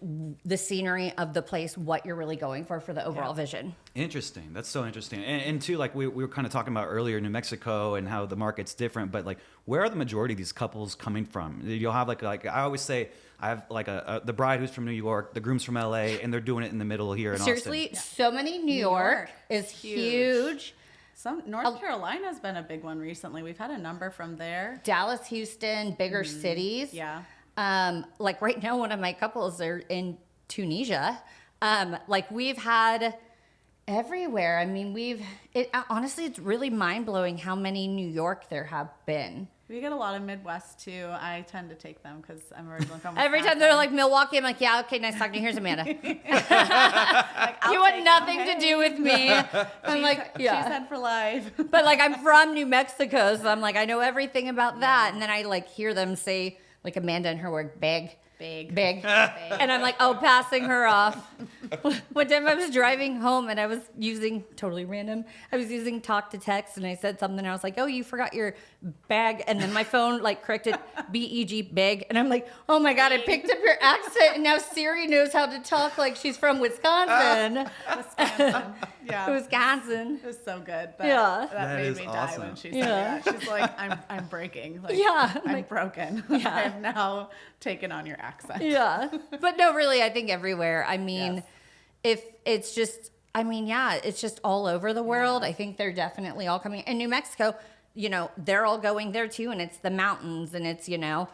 B: the scenery of the place, what you're really going for the overall vision.
A: Interesting. That's so interesting. And too, like we were kind of talking about earlier, New Mexico and how the market's different, but like where are the majority of these couples coming from? You'll have like I always say, I have like the bride who's from New York, the groom's from LA, and they're doing it in the middle here in
B: Seriously,
A: Austin.
B: so many New York is huge.
C: Some North Carolina's been a big one recently. We've had a number from there.
B: Dallas, Houston, bigger cities.
C: Yeah.
B: Like right now, one of my couples are in Tunisia. Like we've had everywhere. I mean, honestly, it's really mind blowing how many New York there have been.
C: We get a lot of Midwest too. I tend to take them because I'm originally from
B: Every time they're like Milwaukee, I'm like, yeah, okay, nice talking to you. Here's Amanda. You want nothing to do with me. I'm like, yeah.
C: She's head for life.
B: But like I'm from New Mexico, so I'm like I know everything about that. And then I like hear them say like Amanda and her word big,
C: Big.
B: and I'm like, oh, passing her off. One time I was driving home and I was using, totally random, I was using talk to text and I said something and I was like, oh, you forgot your bag. And then my phone like corrected B-E-G, bag. And I'm like, oh my God, I picked up your accent and now Siri knows how to talk like she's from Wisconsin.
C: Wisconsin. Yeah.
B: Wisconsin.
C: It was so good.
B: Yeah.
C: That made
A: is
C: me
A: awesome.
C: die when she said that. She's like, I'm breaking. Like,
B: Yeah.
C: I'm
B: Like,
C: broken.
B: Yeah.
C: I have now taken on your accent.
B: Yeah. But no, really, I think everywhere. I mean,
C: Yes.
B: if it's just, I mean, yeah, it's just all over the world. I think they're definitely all coming. And New Mexico, you know, they're all going there too. And it's the mountains and it's, you know,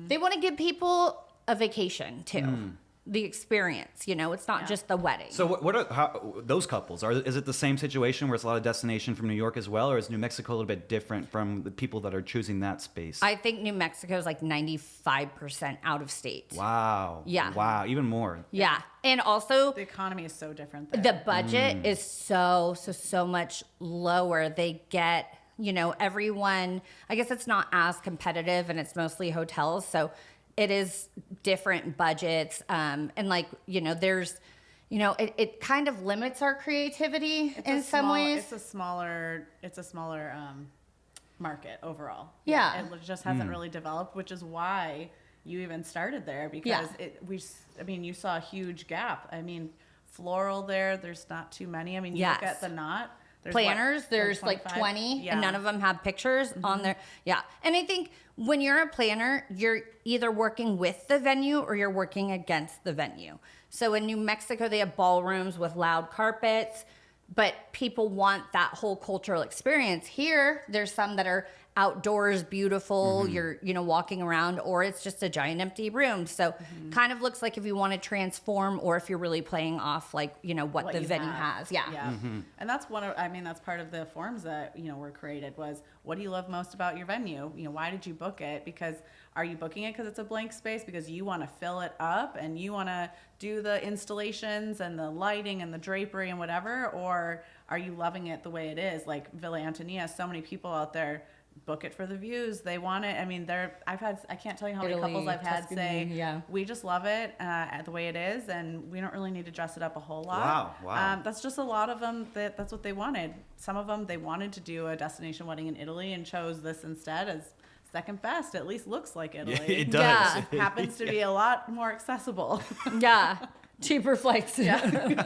B: they want to give people a vacation too. The experience, you know, it's not just the wedding.
A: So what are those couples? Is it the same situation where it's a lot of destination from New York as well, or is New Mexico a little bit different from the people that are choosing that space?
B: I think New Mexico is like 95% out of state.
A: Wow.
B: Yeah.
A: Wow. Even more.
B: Yeah. And also
C: The economy is so different there.
B: the budget is so much lower. They get, you know, everyone, I guess it's not as competitive and it's mostly hotels. So it is different budgets. And like, you know, there's, you know, it kind of limits our creativity in some ways.
C: It's a smaller market overall.
B: Yeah.
C: It just hasn't really developed, which is why you even started there because you saw a huge gap. I mean, floral there's not too many. I mean, you look
B: Yes.
C: at the knot. There's
B: Planners, there's like
C: 25?
B: 20
C: Yeah.
B: and none of them have pictures on there. Yeah. And I think when you're a planner, you're either working with the venue or you're working against the venue. So in New Mexico, they have ballrooms with loud carpets, but people want that whole cultural experience. Here, there's some that are outdoors, beautiful, you're, you know, walking around, or it's just a giant empty room. So kind of looks like if you want to transform or if you're really playing off like, you know, what the
C: you
B: venue
C: have.
B: has. Yeah.
C: Yeah. And that's that's part of the forms that, you know, were created was what do you love most about your venue? You know, why did you book it? Because are you booking it because it's a blank space because you want to fill it up and you want to do the installations and the lighting and the drapery and whatever? Or are you loving it the way it is? Like Villa Antonia, so many people out there book it for the views. They want it. I mean, I can't tell you how many
B: Italy,
C: couples I've had say,
B: Tuscany,
C: we just love it the way it is, and we don't really need to dress it up a whole lot.
A: Wow.
C: That's just a lot of them. That's what they wanted. Some of them, they wanted to do a destination wedding in Italy and chose this instead as second best. At least looks like Italy.
A: Yeah, it does.
B: Yeah.
C: Happens to be a lot more accessible.
B: Yeah. Cheaper flights.
C: Exactly.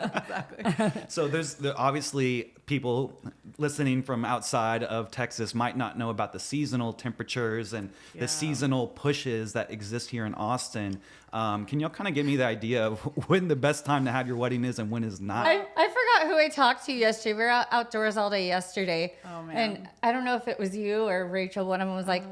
A: So there's obviously people listening from outside of Texas might not know about the seasonal temperatures and the seasonal pushes that exist here in Austin. Can y'all kind of give me the idea of when the best time to have your wedding is and when is not?
B: I forgot who I talked to yesterday. We were outdoors all day yesterday.
C: Oh, man.
B: And I don't know if it was you or Rachel. One of them was like,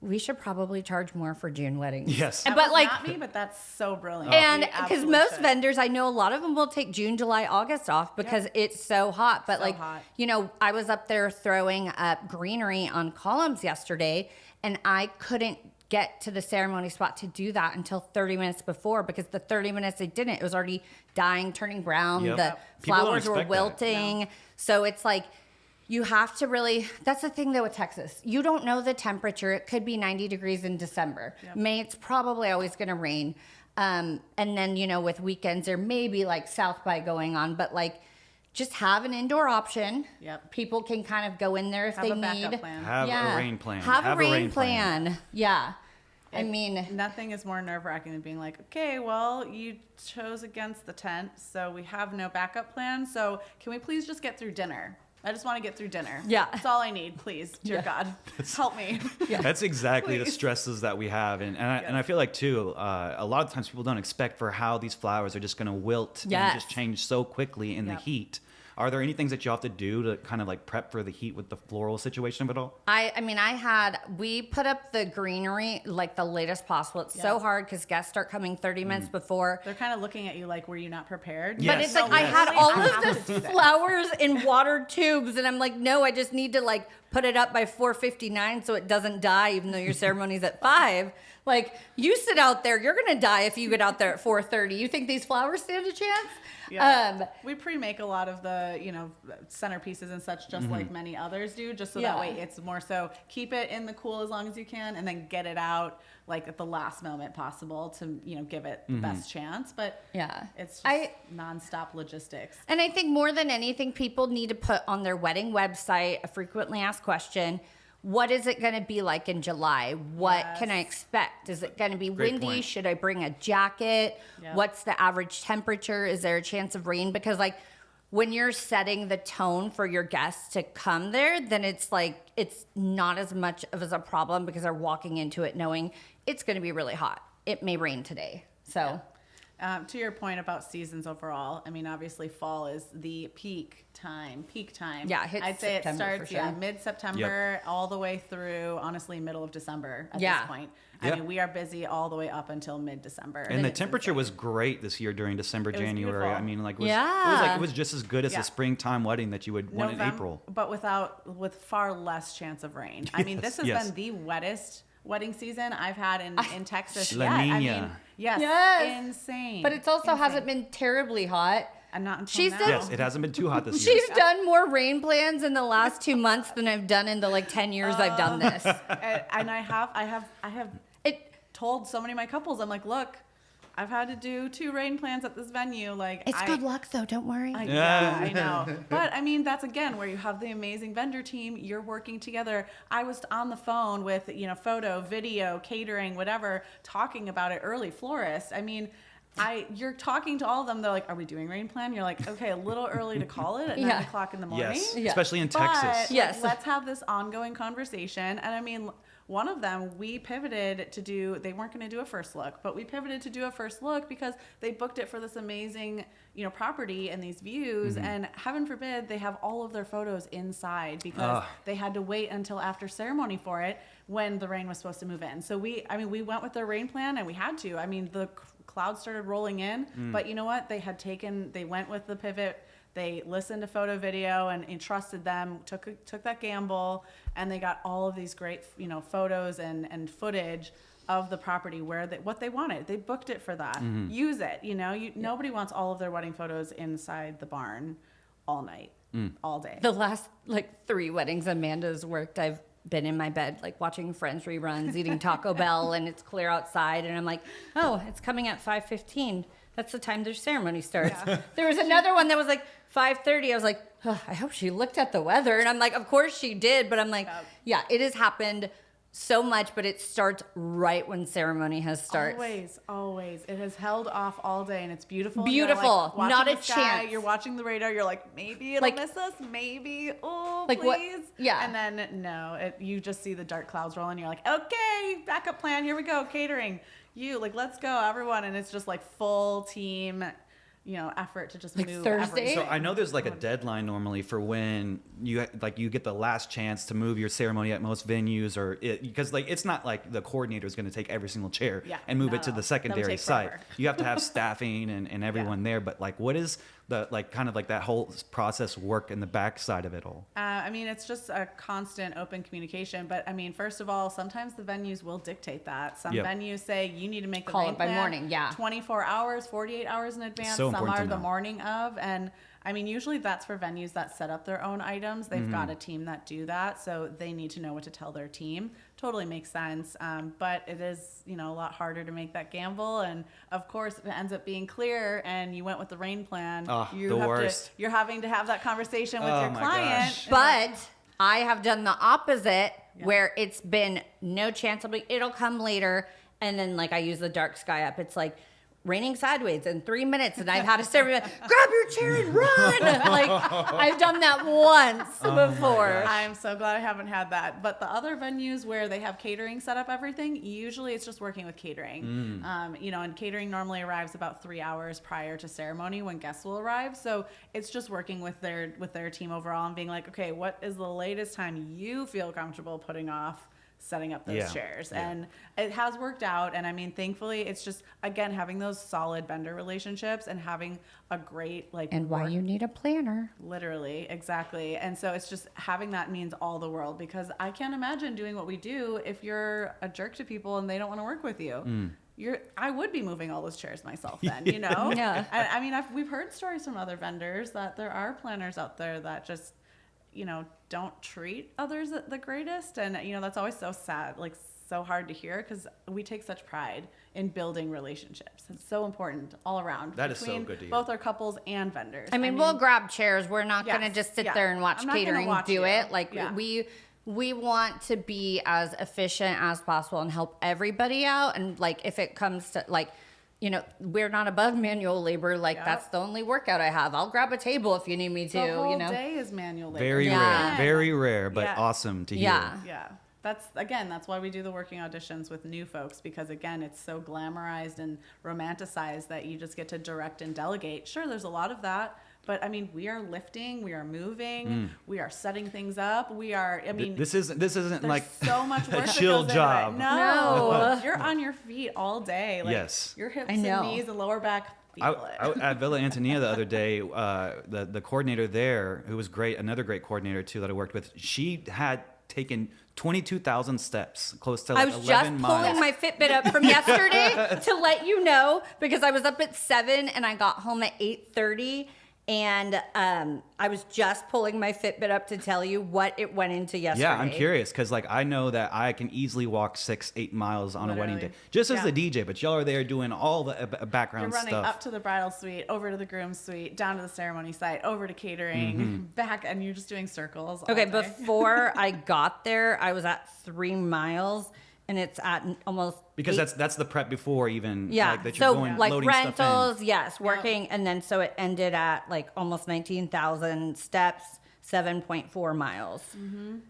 B: we should probably charge more for June weddings.
A: Yes.
C: That
B: But
C: was
B: like,
C: not me, but that's so brilliant.
B: and
C: We
B: because
C: absolutely
B: most
C: should.
B: vendors, I know a lot of them will take June, July, August off because it's so hot. But
C: So
B: like,
C: hot.
B: you know, I was up there throwing up greenery on columns yesterday and I couldn't get to the ceremony spot to do that until 30 minutes before because the 30 minutes they didn't, it was already dying, turning brown.
A: Yep.
B: The
A: People don't
B: flowers were
A: expect that.
B: wilting. So it's like, you have to really, that's the thing though with Texas. You don't know the temperature. It could be 90 degrees in December.
C: Yep.
B: May, it's probably always going to rain. And then, you know, with weekends, there may be like South by going on, but like just have an indoor option.
C: Yep.
B: People can kind of go in there if
C: Have
B: they
C: a backup
B: need.
C: plan.
A: Have a rain plan.
B: Have a rain plan. Yeah. I mean,
C: Nothing is more nerve-wracking than being like, okay, well, you chose against the tent, so we have no backup plan. So can we please just get through dinner? I just want to get through dinner.
B: Yeah.
C: That's all I need, please. Dear God, help me.
A: That's exactly the
C: Please.
A: stresses that we have. And I feel like, too, a lot of times people don't expect for how these flowers are just going to wilt
B: Yes.
A: and just change so quickly in the
C: Yep.
A: heat. Are there any things that you have to do to kind of like prep for the heat with the floral situation at all?
B: I mean, we put up the greenery like the latest possible. It's so hard because guests start coming 30 minutes before.
C: They're kind of looking at you like, were you not prepared?
A: Yes.
B: But it's like
A: No,
B: I
A: yes.
B: had all
C: I
B: of
C: have to
B: the
C: do this.
B: flowers in water tubes, and I'm like, no, I just need to like put it up by 4:59 so it doesn't die, even though your ceremony's at 5. Like, you sit out there, you're going to die if you get out there at 4:30. You think these flowers stand a chance?
C: Yeah. We pre-make a lot of the, centerpieces and such, just like many others do, just so that way it's more so keep it in the cool as long as you can, and then get it out like at the last moment possible to, give it the best chance. But it's just nonstop logistics.
B: And I think more than anything, people need to put on their wedding website a frequently asked question. What is it going to be like in July? What can I expect? Is it going to be windy?
A: Point.
B: Should I bring a jacket?
C: Yep.
B: What's the average temperature? Is there a chance of rain? Because like when you're setting the tone for your guests to come there, then it's like it's not as much of a problem because they're walking into it knowing it's going to be really hot. It may rain today. So
C: to your point about seasons overall, I mean, obviously fall is the peak time.
B: Yeah, it hits
C: I'd say
B: September
C: it starts
B: for sure.
C: mid-September all the way through, honestly, middle of December at this point. I
A: Yeah.
C: mean, we are busy all the way up until mid-December.
A: And the temperature was great this year during December,
C: was
A: January.
C: beautiful.
A: I mean, like,
B: Yeah.
A: it was just as good as a springtime wedding that you would want in April.
C: But with far less chance of rain. I mean, this has been the wettest wedding season I've had in Texas
A: La
C: yet. I
A: Niña.
C: mean, yes, insane.
B: But it's also
C: Insane.
B: hasn't been terribly hot.
C: And not until
B: She's
C: now.
B: done-
A: Yes, it hasn't been too hot this year.
B: She's done more rain plans in the last 2 months than I've done in the like 10 years I've done this.
C: And I have
B: It
C: told so many of my couples, I'm like, look, I've had to do 2 rain plans at this venue. Like,
B: it's good luck though, don't worry.
C: Yeah, I know. But I mean, that's again where you have the amazing vendor team. You're working together. I was on the phone with, photo, video, catering, whatever, talking about it early. Florist. I mean, you're talking to all of them. They're like, are we doing rain plan? You're like, okay, a little early to call it at 9 o'clock in the morning.
A: Yes,
B: Yeah.
A: especially in
C: But,
A: Texas.
B: Yes.
C: let's have this ongoing conversation. And I mean, one of them, we pivoted to do, they weren't going to do a first look, but we pivoted to do a first look because they booked it for this amazing, property and these views. And heaven forbid they have all of their photos inside because they had to wait until after ceremony for it when the rain was supposed to move in. So we went with their rain plan and we had to. I mean, the clouds started rolling in, but you know what? They went with the pivot. They listened to photo video and entrusted them, took that gamble, and they got all of these great, photos and footage of the property what they wanted. They booked it for that. Use it. Nobody wants all of their wedding photos inside the barn all night, all day.
B: The last like 3 weddings Amanda's worked, I've been in my bed like watching Friends reruns, eating Taco Bell, and it's clear outside, and I'm like, oh, it's coming at 5:15. That's the time their ceremony starts.
C: Yeah.
B: There was another one that was like 5:30. I was like, oh, I hope she looked at the weather. And I'm like, of course she did. But I'm like, yeah, it has happened so much, but it starts right when ceremony has started.
C: Always. It has held off all day, and it's beautiful.
B: Beautiful.
C: You're, like,
B: Not
C: watching
B: a
C: the sky,
B: chance.
C: You're watching the radar. You're like, maybe it'll
B: Like-
C: miss us. Maybe. Oh,
B: Like what-
C: please.
B: yeah.
C: And then, no, you just see the dark clouds rolling. You're like, okay, backup plan. Here we go. Catering. Let's go, everyone. And it's just like full team, effort to just
B: Like
C: move
B: Thursday?
C: everything.
A: So I know there's like a deadline normally for when you get the last chance to move your ceremony at most venues, because like it's not like the coordinator is going to take every single chair and move it to
C: no.
A: the
C: That would
A: secondary
C: take
A: site.
C: forever.
A: You have to have staffing and everyone there. But like, what is the like kind of like that whole process work in the backside of it all?
C: I mean, it's just a constant open communication. But I mean, first of all, sometimes the venues will dictate that. Some venues say you need to make the
B: Call
C: rain
B: it by
C: plan
B: morning,
C: 24 hours, 48 hours in advance.
A: So
C: Some
A: important
C: are
A: to
C: the
A: know.
C: morning of. And I mean, usually that's for venues that set up their own items. They've got a team that do that. So they need to know what to tell their team. Totally makes sense. But it is, a lot harder to make that gamble. And of course, if it ends up being clear and you went with the rain plan, you're having to have that conversation with your
A: my
C: client.
A: gosh.
B: But I have done the opposite where it's been no chance. It'll come later. And then like I use the dark sky app. It's like raining sideways in 3 minutes. And I've had a server grab your chair and run. Like I've done that once before.
C: I'm so glad I haven't had that. But the other venues where they have catering set up everything, usually it's just working with catering. And catering normally arrives about 3 hours prior to ceremony when guests will arrive. So it's just working with their team overall and being like, okay, what is the latest time you feel comfortable putting off setting up those
A: Yeah.
C: chairs.
A: Yeah.
C: And it has worked out. And I mean, thankfully, it's just, again, having those solid vendor relationships and having a great, like,
B: And why
C: work-
B: you need a planner.
C: Literally, exactly. And so it's just having that means all the world, because I can't imagine doing what we do if you're a jerk to people and they don't want to work with you. I would be moving all those chairs myself then, you know?
B: Yeah.
C: I mean, we've heard stories from other vendors that there are planners out there that just, you know, don't treat others the greatest. And, you know, that's always so sad, like so hard to hear, because we take such pride in building relationships. It's so important all around.
A: That is so
C: between
A: good to hear.
C: both our couples and vendors.
B: I mean, we'll grab chairs. We're not
C: Yes,
B: going to just sit
C: yeah.
B: there and watch
C: I'm not gonna
B: catering
C: watch
B: do
C: you.
B: it. Like
C: Yeah.
B: we want to be as efficient as possible and help everybody out. And like, if it comes to like, you know, we're not above manual labor. Like
C: Yep.
B: that's the only workout I have. I'll grab a table if you need me to,
C: the whole
B: you know?
C: day is manual labor.
A: Very
B: Yeah.
A: rare, very rare, but
C: Yeah.
A: awesome to hear.
B: Yeah.
C: Yeah. That's why we do the working auditions with new folks, because again, it's so glamorized and romanticized that you just get to direct and delegate. Sure, there's a lot of that, but I mean, we are lifting, we are moving, we are setting things up. We are, I mean,
A: This isn't
C: there's
A: like
C: so much work
A: a
C: that
A: chill
C: goes into
A: job.
C: it.
B: No.
C: You're on your feet all day. Like,
A: Yes.
C: your hips
B: I
C: and
B: know.
C: knees and lower back feel it.
A: At Villa Antonia the other day, the coordinator there, who was great, another great coordinator too that I worked with, she had taken 22,000 steps, close to like
B: I was
A: 11
B: just
A: miles.
B: pulling my Fitbit up from yesterday to let you know, because I was up at 7 and I got home at 8:30. And I was just pulling my Fitbit up to tell you what it went into yesterday.
A: Yeah, I'm curious because like I know that I can easily walk 6-8 miles on a wedding
C: Literally.
A: day, just as
C: Yeah.
A: the DJ. But y'all are there doing all the
C: You're
A: background
C: running
A: stuff.
C: up to the bridal suite, over to the groom's suite, down to the ceremony site, over to catering,
A: Mm-hmm.
C: back, and you're just doing circles. all
B: Okay,
C: day.
B: before I got there, I was at 3 miles, and it's at almost
A: Because
B: 8
A: that's the prep before even
B: yeah.
A: like that you're
B: So
A: going
B: like
A: loading stuff in.
B: rentals, yes, working, and then so it ended at like almost 19,000 steps, 7.4 miles.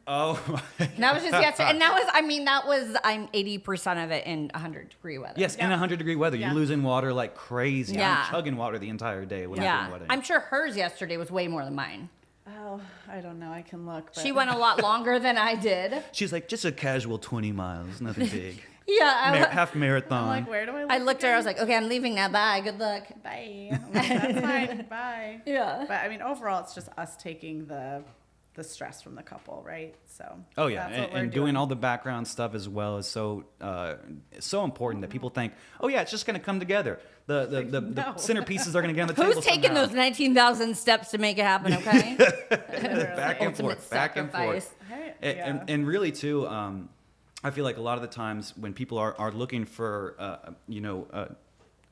A: Oh, my
B: And that was just yesterday, and I'm 80% of it in 100-degree weather.
A: yes, in
C: Yeah.
A: 100-degree weather,
C: Yeah.
A: you're losing water like crazy.
B: Yeah.
A: I'm chugging water the entire day when I'm
B: Yeah,
A: doing wedding.
B: I'm sure hers yesterday was way more than mine.
C: Oh, I don't know. I can look. But
B: She went a lot longer than I did.
A: She's like, just a casual 20 miles, nothing big.
B: Yeah,
A: Half marathon.
C: I'm like, where do I look?
B: I looked at her. I was like, okay, I'm leaving now. Bye. Good luck.
C: bye. I'm like, that's fine. Bye.
B: Yeah.
C: But I mean, overall, it's just us taking the stress from the couple, right? So.
A: Oh yeah,
C: that's what we're
A: and doing all the background stuff as well is so important that people think, oh yeah, it's just gonna come together. The
C: No.
A: centerpieces are gonna get on the table.
B: Who's taking
A: somehow.
B: those 19,000 steps to make it happen? Okay.
A: back and
B: Ultimate
A: forth, back and
B: sacrifice.
A: forth.
C: Hey,
A: And,
C: yeah.
A: and really too, I feel like a lot of the times when people are looking for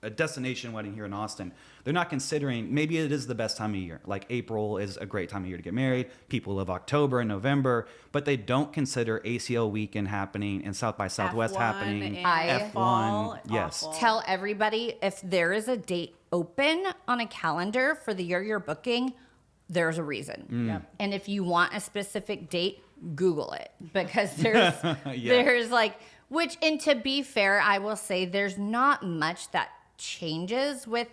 A: a destination wedding here in Austin, they're not considering, maybe it is the best time of year. Like April is a great time of year to get married. People love October and November, but they don't consider ACL weekend happening and South by Southwest
C: F1
A: happening.
C: in
B: F1,
C: fall,
A: yes.
C: awful.
B: Tell everybody if there is a date open on a calendar for the year you're booking, there's a reason.
C: Yep.
B: And if you want a specific date, Google it, because there's like, which, and to be fair, I will say there's not much that changes with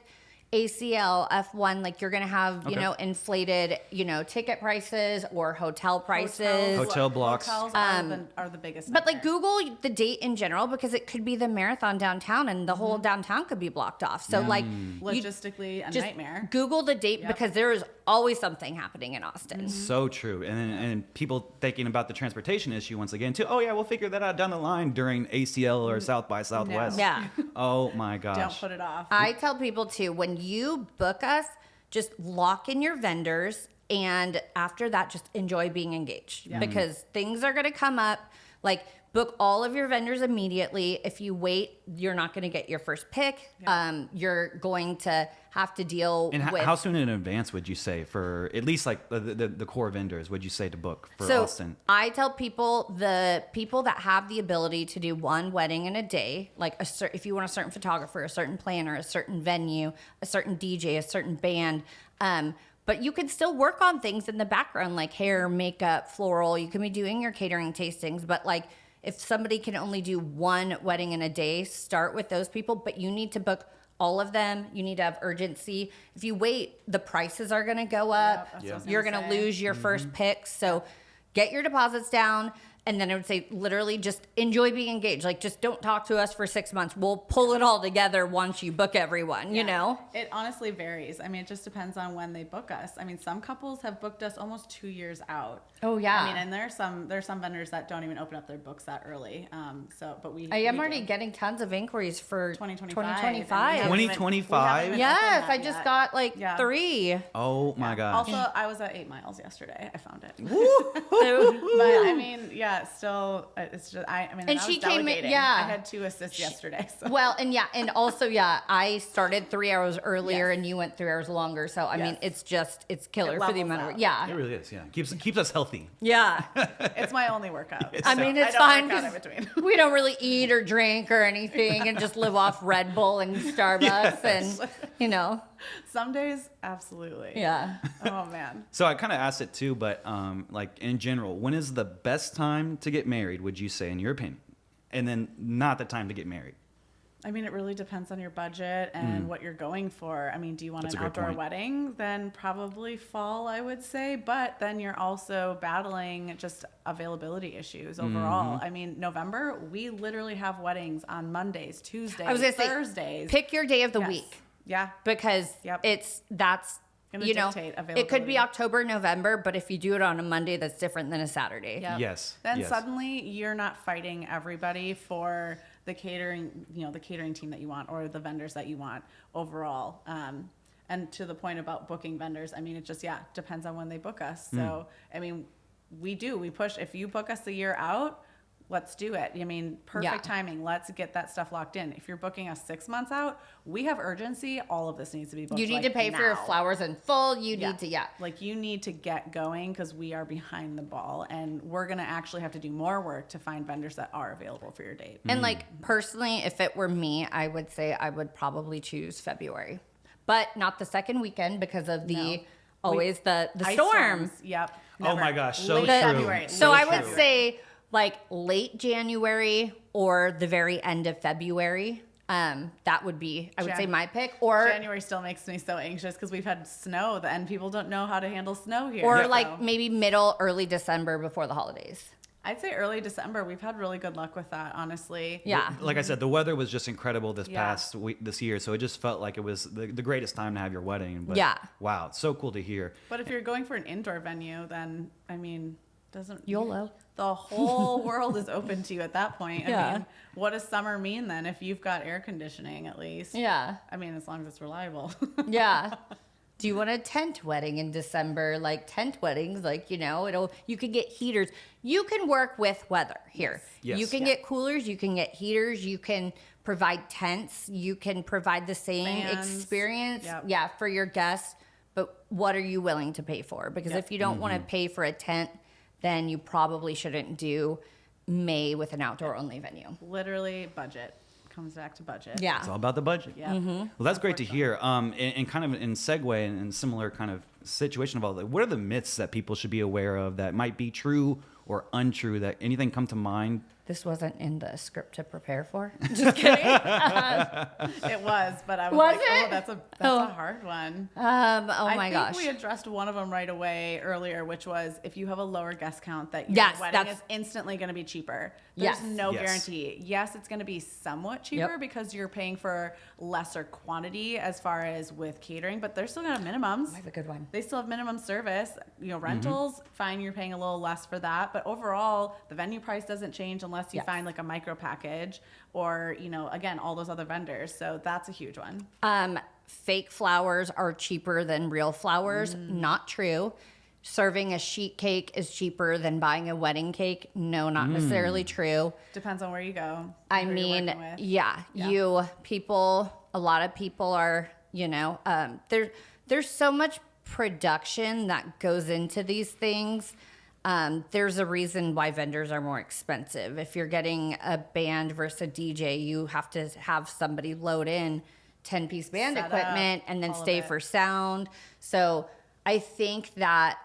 B: ACL F1. Like you're going to have, inflated, ticket prices or hotel prices.
A: Hotel blocks.
C: Hotels are the biggest.
B: But like
C: nightmare.
B: Google the date in general, because it could be the marathon downtown and the whole downtown could be blocked off. So like you
C: logistically a
B: just
C: nightmare.
B: Google the date because there is always something happening in Austin.
A: So true. And people thinking about the transportation issue once again too. Oh yeah, we'll figure that out down the line during ACL or South by Southwest.
B: Yeah.
A: Oh my gosh.
C: Don't put it off.
B: I tell people too, when you book us, just lock in your vendors, and after that, just enjoy being engaged because things are going to come up. Like book all of your vendors immediately. If you wait, you're not going to get your first pick. You're going to have to deal
A: And
B: with.
A: how soon in advance would you say for at least like the core vendors would you say to book for
B: So
A: Austin?
B: I tell people, the people that have the ability to do one wedding in a day, like if you want a certain photographer, a certain planner, a certain venue, a certain DJ, a certain band, but you can still work on things in the background like hair, makeup, floral. You can be doing your catering tastings, but like if somebody can only do one wedding in a day, start with those people, but you need to book all of them. You need to have urgency. If you wait, the prices are going to go up.
C: that's what I was
B: You're
C: gonna
B: going to
C: say.
B: lose your first picks. So get your deposits down. And then I would say, literally, just enjoy being engaged. Like, just don't talk to us for 6 months. We'll pull it all together once you book everyone, you know?
C: It honestly varies. I mean, it just depends on when they book us. I mean, some couples have booked us almost 2 years out.
B: Oh, yeah.
C: I mean, and there's some vendors that don't even open up their books that early. But
B: I am already getting tons of inquiries for
C: 2025.
A: 2025?
B: Yes, I just got like 3.
A: Oh my gosh.
C: Also, I was at 8 Miles yesterday. I found it. But I mean, still, it's just,
B: And
C: I
B: she
C: was
B: came in,
C: delegating. I had 2 assists yesterday. So.
B: Well, and also, I started 3 hours earlier and you went 3 hours longer. So, I mean, it's killer for the amount of,
A: It really is, yeah. Keeps us healthy.
B: Yeah.
C: It's my only workout.
B: I mean, it's
C: I
B: fine
C: don't work out in between.
B: we don't really eat or drink or anything and just live off Red Bull and Starbucks and, you know.
C: Some days, absolutely.
B: Yeah.
C: Oh, man.
A: So I kind of asked it too, but like in general, when is the best time to get married, would you say, in your opinion? And then not the time to get married?
C: I mean, it really depends on your budget and what you're going for. I mean, do you want
A: That's
C: an
A: a great
C: outdoor
A: point.
C: wedding? Then probably fall, I would say. But then you're also battling just availability issues overall. I mean, November, we literally have weddings on Mondays, Tuesdays,
B: I was going to say,
C: Thursdays.
B: pick your day of the
C: Yes.
B: week.
C: Yeah.
B: Because that's
C: Gonna
B: you know,
C: dictate
B: it could
C: availability.
B: be October, November, but if you do it on a Monday, that's different than a Saturday.
C: Yep.
A: Yes,
C: Then
A: yes.
C: suddenly you're not fighting everybody for the catering, the catering team that you want or the vendors that you want overall. And to the point about booking vendors, I mean, it just, depends on when they book us. So, I mean, we push. If you book us a year out, let's do it. I mean, perfect timing. Let's get that stuff locked in. If you're booking us 6 months out, we have urgency. All of this needs to be booked.
B: You need to pay for your
C: now.
B: flowers in full. You need to,
C: Like, you need to get going because we are behind the ball and we're going to actually have to do more work to find vendors that are available for your date.
B: And like, personally, if it were me, I would say I would probably choose February, but not the second weekend because of the always the
C: Ice
B: storm.
C: storms. Yep.
A: Oh
C: Never.
A: my gosh, so
C: Late
A: true.
C: February.
B: So
C: Late
B: I would
C: February.
B: say like late January or the very end of February. That would be, I would say, my pick. Or
C: January still makes me so anxious because we've had snow and people don't know how to handle snow here.
B: or
C: So
B: like maybe middle, early December before the holidays.
C: I'd say early December. We've had really good luck with that, honestly.
B: Yeah.
A: Like I said, the weather was just incredible this
C: Yeah.
A: past week, this year. So it just felt like it was the greatest time to have your wedding. But
B: Yeah.
A: wow, it's so cool to hear.
C: But if you're going for an indoor venue, then, I mean, doesn't...
B: YOLO.
C: The whole world is open to you at that point. I
B: Yeah.
C: mean, what does summer mean then if you've got air conditioning at least?
B: Yeah.
C: I mean, as long as it's reliable.
B: Yeah. Do you want a tent wedding in December? Like tent weddings, like, you can get heaters. You can work with weather here.
A: Yes.
B: You can get coolers, you can get heaters, you can provide tents, you can provide the same
C: Fans.
B: experience,
C: Yep.
B: for your guests. But what are you willing to pay for? Because if you don't want to pay for a tent, then you probably shouldn't do May with an outdoor only venue.
C: Literally budget. Comes back to budget.
B: Yeah.
A: It's all about the budget.
C: Yeah.
A: Well, that's great to hear. And kind of in segue and similar kind of situation of all that, what are the myths that people should be aware of that might be true or untrue? That anything come to mind?
B: This wasn't in the script to prepare for. Just kidding.
C: It was, but I was,
B: Was
C: like,
B: it?
C: oh, that's a
B: Oh.
C: hard one.
B: Oh
C: I
B: my
C: think
B: gosh.
C: we addressed one of them right away earlier, which was if you have a lower guest count, that your
B: Yes,
C: wedding
B: that's-
C: is instantly going to be cheaper. There's
B: Yes.
C: no
A: Yes.
C: guarantee. Yes, it's going to be somewhat cheaper
B: Yep.
C: because you're paying for lesser quantity as far as with catering, but they're still going to have minimums.
B: I have a good one.
C: They still have minimum service. Rentals, fine, you're paying a little less for that. But overall, the venue price doesn't change unless you
B: Yes.
C: find like a micro package or, again, all those other vendors. So that's a huge one.
B: Fake flowers are cheaper than real flowers. Not true. Serving a sheet cake is cheaper than buying a wedding cake. No, not necessarily true.
C: Depends on where you go.
B: I
C: who you're
B: mean,
C: working with.
B: yeah, a lot of people are, there's so much production that goes into these things. There's a reason why vendors are more expensive. If you're getting a band versus a DJ, you have to have somebody load in 10-piece band
C: Set up,
B: equipment and then
C: all of
B: stay
C: it.
B: for sound. So I think that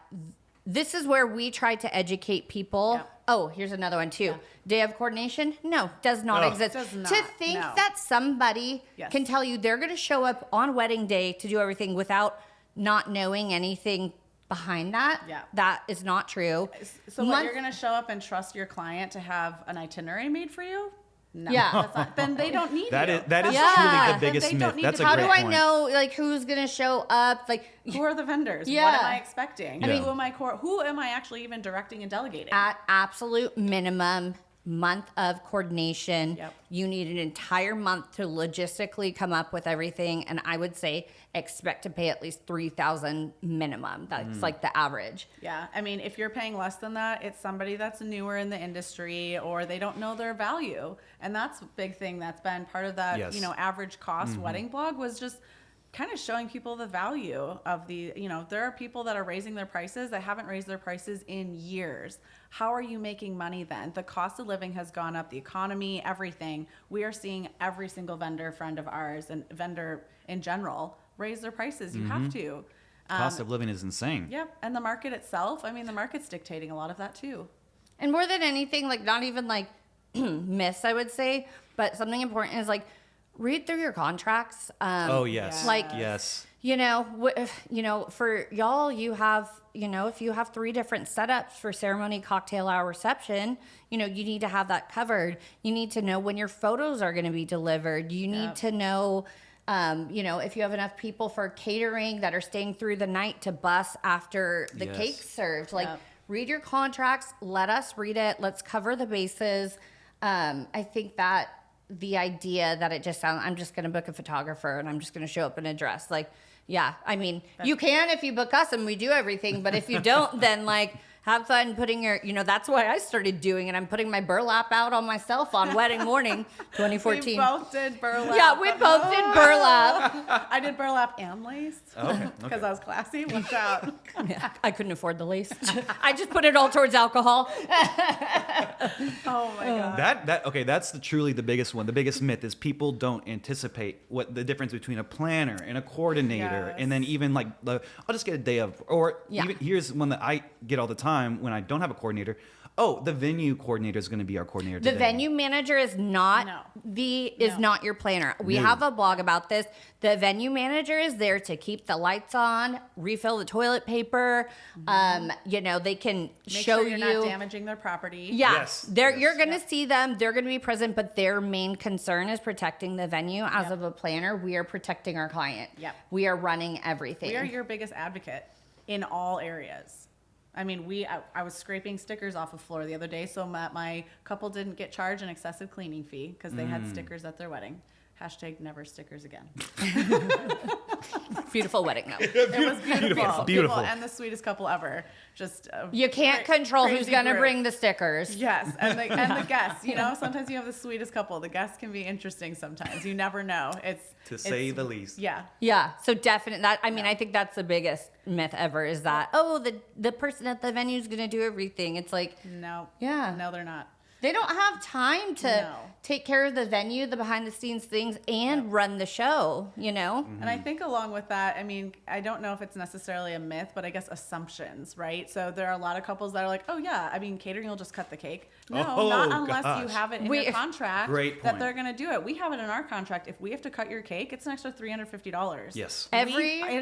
B: this is where we try to educate people.
C: Yep.
B: Oh, here's another one too. Day of coordination? No, does not
A: Oh.
B: exist.
C: Does not,
B: To think
C: no.
B: that somebody
C: Yes.
B: can tell you they're going to show up on wedding day to do everything without not knowing anything behind that.
C: Yeah.
B: That is not true.
C: So what, you're going to show up and trust your client to have an itinerary made for you? No,
B: Yeah.
C: that's not, then they don't need
A: That
C: you.
A: is that is
B: Yeah.
A: truly the biggest
C: They don't
A: myth.
C: need
A: That's
C: to-
A: a
B: How
A: great
B: do I
A: point.
B: know like who's gonna show up? Like
C: Who are the vendors?
B: Yeah.
C: What am I expecting?
A: Yeah.
C: Who am I actually even directing and delegating?
B: at absolute minimum month of coordination.
C: Yep.
B: You need an entire month to logistically come up with everything, and I would say expect to pay at least $3,000 minimum. That's like the average.
C: Yeah, I mean, if you're paying less than that, it's somebody that's newer in the industry or they don't know their value. And that's a big thing that's been part of that,
A: Yes.
C: average cost wedding blog was just kind of showing people the value of there are people that are raising their prices that haven't raised their prices in years. How are you making money then? The cost of living has gone up, the economy, everything. We are seeing every single vendor friend of ours and vendor in general raise their prices. You have to.
A: Cost of living is insane.
C: Yep. And the market itself, I mean, the market's dictating a lot of that too.
B: And more than anything, like not even like myths, I would say, but something important is like read through your contracts.
A: Oh yes.
B: Like-
A: yes.
B: For y'all, you have, if you have 3 different setups for ceremony, cocktail hour, reception, you need to have that covered. You need to know when your photos are going to be delivered. You need to know, if you have enough people for catering that are staying through the night to bus after the
A: Yes.
B: cake's served. Like,
C: Yep.
B: read your contracts. Let us read it. Let's cover the bases. I think that the idea that it just sounds, I'm just going to book a photographer and I'm just going to show up in a dress. Like, yeah, I mean, you can if you book us and we do everything, but if you don't, then like have fun putting your, that's why I started doing it. I'm putting my burlap out on myself on wedding morning 2014.
C: We both did burlap.
B: Yeah, we both did burlap.
C: I did burlap and lace.
A: Okay.
C: Because I was classy. Watch out.
B: Yeah, I couldn't afford the lace. I just put it all towards alcohol.
C: Oh my God.
A: That's truly the biggest one. The biggest myth is people don't anticipate what the difference between a planner and a coordinator,
C: Yes.
A: and then even like I'll just get a day of, or
B: Yeah.
A: even here's one that I get all the time when I don't have a coordinator. Oh, the venue coordinator is going to be our coordinator
B: The
A: today.
B: venue manager is not
C: No.
B: not your planner. We
A: No.
B: have a blog about this. The venue manager is there to keep the lights on, refill the toilet paper. They can
C: Make
B: show
C: sure you're
B: you.
C: not damaging their property.
B: Yeah,
A: Yes,
B: You're
A: yes.
B: going to see them. They're going to be present, but their main concern is protecting the venue. As of a planner, we are protecting our client.
C: Yep.
B: We are running everything.
C: We are your biggest advocate in all areas. I mean, I was scraping stickers off the floor the other day, so my couple didn't get charged an excessive cleaning fee because they had stickers at their wedding. # never stickers again.
B: Beautiful wedding, though.
C: It was beautiful.
A: Beautiful.
C: And the sweetest couple ever. Just
B: You can't control who's
C: crazy
B: going to
C: group.
B: bring the stickers.
C: Yes, and the guests. Sometimes you have the sweetest couple. The guests can be interesting sometimes. You never know.
A: to say the least.
C: Yeah.
B: Yeah, so definitely I think that's the biggest myth ever is that, the person at the venue is going to do everything. It's like,
C: No.
B: Yeah.
C: No, they're not.
B: they don't have time to
C: No.
B: take care of the venue, the behind the scenes things, and run the show,
C: And I think along with that, I mean, I don't know if it's necessarily a myth, but I guess assumptions, right? So there are a lot of couples that are like, oh yeah, I mean, catering will just cut the cake. No,
A: Oh,
C: not unless you
A: gosh.
C: have it in
B: We-
C: your contract
A: Great
C: that
A: point.
C: they're going to do it. We have it in our contract. If we have to cut your cake, it's an extra $350.
A: Yes.
C: It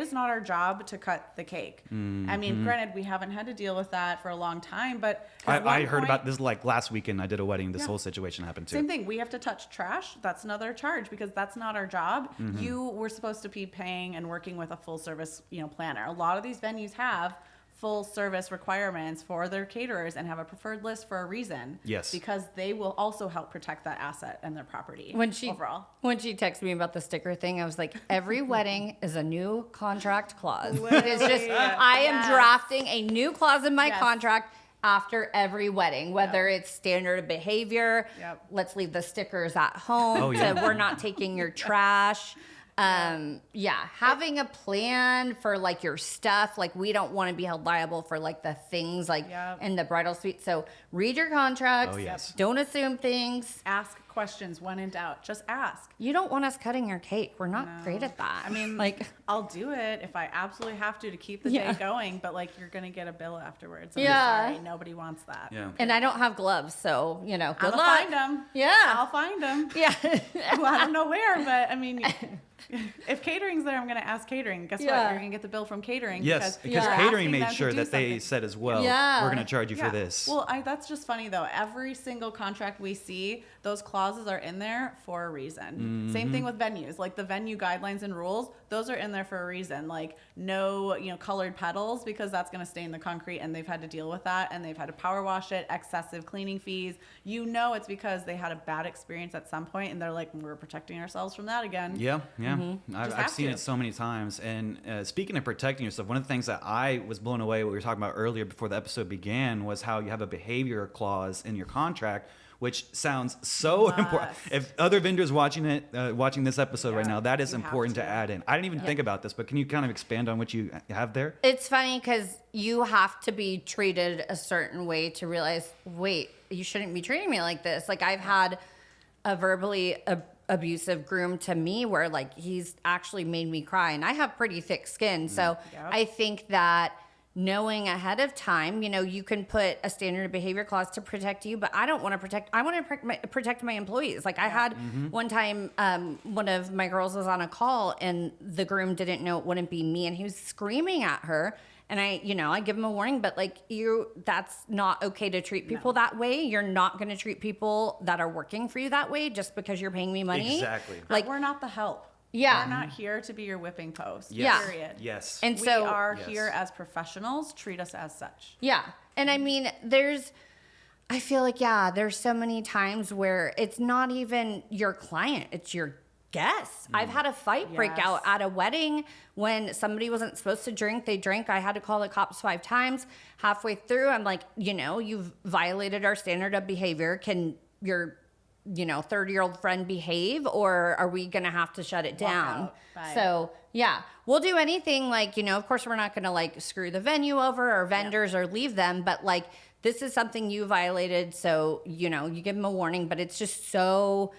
C: is not our job to cut the cake. I mean, granted, we haven't had to deal with that for a long time, but at
A: I
C: one
A: heard
C: point-
A: about this like last weekend. I did a wedding. This
C: Yeah.
A: whole situation happened too.
C: Same thing. We have to touch trash. That's another charge because that's not our job.
A: Mm-hmm.
C: You were supposed to be paying and working with a full service, planner. A lot of these venues have full service requirements for their caterers and have a preferred list for a reason.
A: Yes.
C: Because they will also help protect that asset and their property overall.
B: When she texted me about the sticker thing, I was like, every wedding is a new contract clause. It is just, I am
C: Yes.
B: drafting a new clause in my
C: Yes.
B: contract after every wedding, whether it's standard behavior,
C: Yep.
B: let's leave the stickers at home,
A: Oh, yeah.
B: to we're not taking your trash. Having a plan for like your stuff, like we don't want to be held liable for like the things like
C: Yep.
B: in the bridal suite. So read your contracts.
A: Oh, yes.
B: Don't assume things.
C: Ask questions when in doubt. Just ask.
B: You don't want us cutting your cake. We're not
C: No.
B: great at that.
C: I mean,
B: like,
C: I'll do it if I absolutely have to keep the
B: Yeah.
C: day going, but like you're going to get a bill afterwards. I'm
B: Yeah.
C: sorry. Nobody wants that.
A: Yeah.
B: and I don't have gloves, so good
C: I'll
B: luck.
C: find them.
B: Yeah.
C: I'll find them.
B: Yeah.
C: Well, I don't know where, but I mean, if catering's there, I'm going to ask catering. Guess what?
B: Yeah.
C: You're going to get the bill from catering.
A: Yes, because
C: you're
A: catering
C: asking
A: made
C: them to
A: sure
C: do
A: that they
C: something.
A: said as well,
B: Yeah.
A: we're going to charge you for
C: Yeah.
A: this.
C: Well, that's just funny though. Every single contract we see, those clauses are in there for a reason. Same thing with venues, like the venue guidelines and rules. Those are in there for a reason. Like no, colored petals, because that's going to stay in the concrete, and they've had to deal with that, and they've had to power wash it, excessive cleaning fees. It's because they had a bad experience at some point, and they're like, we're protecting ourselves from that again.
A: Yeah.
C: Just
A: I've
C: have
A: seen
C: to.
A: it so many times. And speaking of protecting yourself, one of the things that I was blown away, what we were talking about earlier before the episode began, was how you have a behavior clause in your contract, which sounds so important. If other vendors watching this episode right now, that is
C: you have
A: important to
C: to.
A: add in. I didn't even think about this, but can you kind of expand on what you have there?
B: It's funny because you have to be treated a certain way to realize, wait, you shouldn't be treating me like this. Like I've had a verbally abusive groom to me where like he's actually made me cry, and I have pretty thick skin. So
C: Yep.
B: I think that knowing ahead of time, you can put a standard of behavior clause to protect you, but I don't want to protect, I want to protect my employees. Like I had one time, one of my girls was on a call and the groom didn't know it wouldn't be me, and he was screaming at her. And I give him a warning, but like that's not okay to treat people that way. You're not going to treat people that are working for you that way just because you're paying me money.
A: Exactly.
B: Like
C: we're not the help.
B: Yeah.
C: We're not here to be your whipping post.
A: Yes.
C: Period.
A: Yes.
B: And
C: We
B: so
C: are
A: Yes.
C: here as professionals. Treat us as such.
B: yeah. And I mean, I feel like, there's so many times where it's not even your client, it's your guests. I've had a fight break
C: Yes.
B: out at a wedding when somebody wasn't supposed to drink. They drank. I had to call the cops 5 times. Halfway through, I'm like, you've violated our standard of behavior. Can your 30-year-old friend behave, or are we going to have to shut it down?
C: out. Bye.
B: So, yeah, we'll do anything like, of course, we're not going to like screw the venue over or vendors or leave them, but like, this is something you violated. So, you give them a warning, but it's just so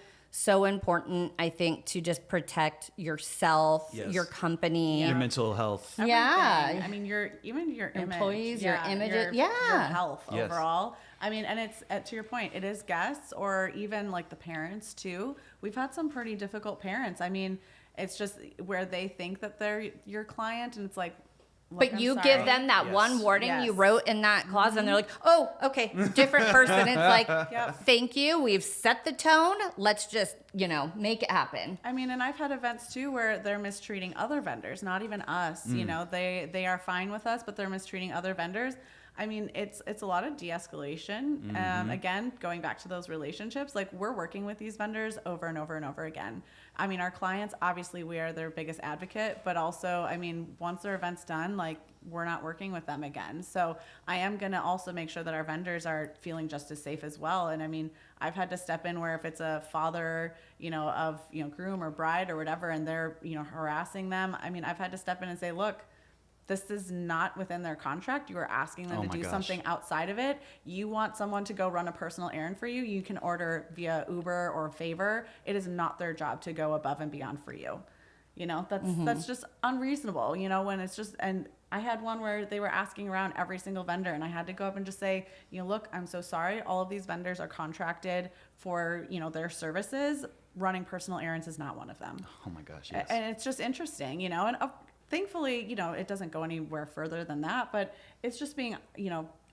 B: important, I think, to just protect yourself,
A: Yes.
B: your company.
A: Your mental health.
B: Yeah.
C: Everything. I mean, your
B: Employees,
C: image,
B: your image,
C: your
B: yeah.
C: health
A: Yes.
C: overall. I mean, and it's to your point, it is guests or even like the parents too. We've had some pretty difficult parents. I mean, it's just where they think that they're your client, and it's like, look,
B: But
C: I'm
B: you
C: sorry.
B: give them that
A: Yes.
B: one warning you
C: Yes.
B: wrote in that clause, and they're like, oh, okay, different person. It's like,
C: Yep.
B: thank you. We've set the tone. Let's just, make it happen.
C: I mean, and I've had events too where they're mistreating other vendors, not even us. They are fine with us, but they're mistreating other vendors. I mean, it's a lot of de-escalation. Again, going back to those relationships, like we're working with these vendors over and over and over again. I mean, our clients, obviously we are their biggest advocate, but also, I mean, once their event's done, like we're not working with them again. So I am going to also make sure that our vendors are feeling just as safe as well. And I mean, I've had to step in where if it's a father, of, groom or bride or whatever, and they're, harassing them. I mean, I've had to step in and say, look, this is not within their contract. You are asking them
A: Oh
C: to
A: my
C: do
A: gosh.
C: something outside of it. You want someone to go run a personal errand for you. You can order via Uber or Favor. It is not their job to go above and beyond for you. That's just unreasonable, when it's just, and I had one where they were asking around every single vendor, and I had to go up and just say, look, I'm so sorry. All of these vendors are contracted for, their services. Running personal errands is not one of them.
A: Oh my gosh. Yes.
C: And it's just interesting, and thankfully, it doesn't go anywhere further than that, but it's just being,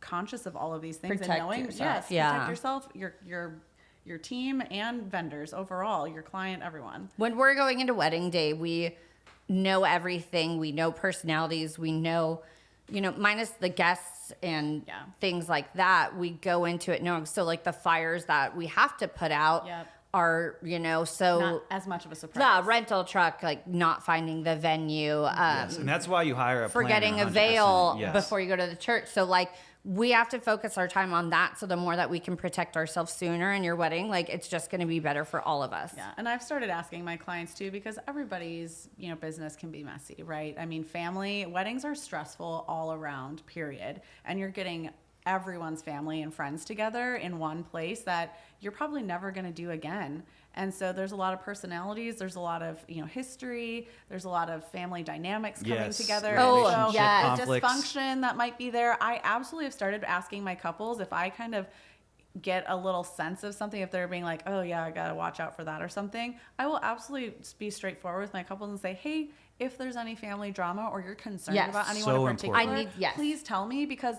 C: conscious of all of these things
B: Protect
C: and knowing,
B: yourself,
C: yes,
B: yeah.
C: protect yourself, your team and vendors overall, your client, everyone.
B: When we're going into wedding day, we know everything. We know personalities. We know, minus the guests and
C: Yeah.
B: things like that. We go into it knowing. So like the fires that we have to put out
C: Yep.
B: are, so
C: Not as much of a surprise.
B: the rental truck, like not finding the venue,
A: Yes. And that's why you hire a
B: forgetting
A: planner,
B: a veil
A: 100%. Yes.
B: before you go to the church. So like we have to focus our time on that. So the more that we can protect ourselves sooner in your wedding, like it's just going to be better for all of us.
C: Yeah, and I've started asking my clients too, because everybody's, business can be messy, right? I mean, weddings are stressful all around, period. And you're getting everyone's family and friends together in one place that you're probably never going to do again. And so there's a lot of personalities, there's a lot of, history, there's a lot of family dynamics coming
A: Yes.
C: together.
B: Oh,
C: And so
B: yes.
C: the
A: conflicts.
C: dysfunction that might be there. I absolutely have started asking my couples if I kind of get a little sense of something, if they're being like, oh yeah, I gotta watch out for that or something, I will absolutely be straightforward with my couples and say, hey, if there's any family drama or you're concerned
B: Yes.
C: about anyone
A: So
C: in particular,
A: important.
C: please tell me, because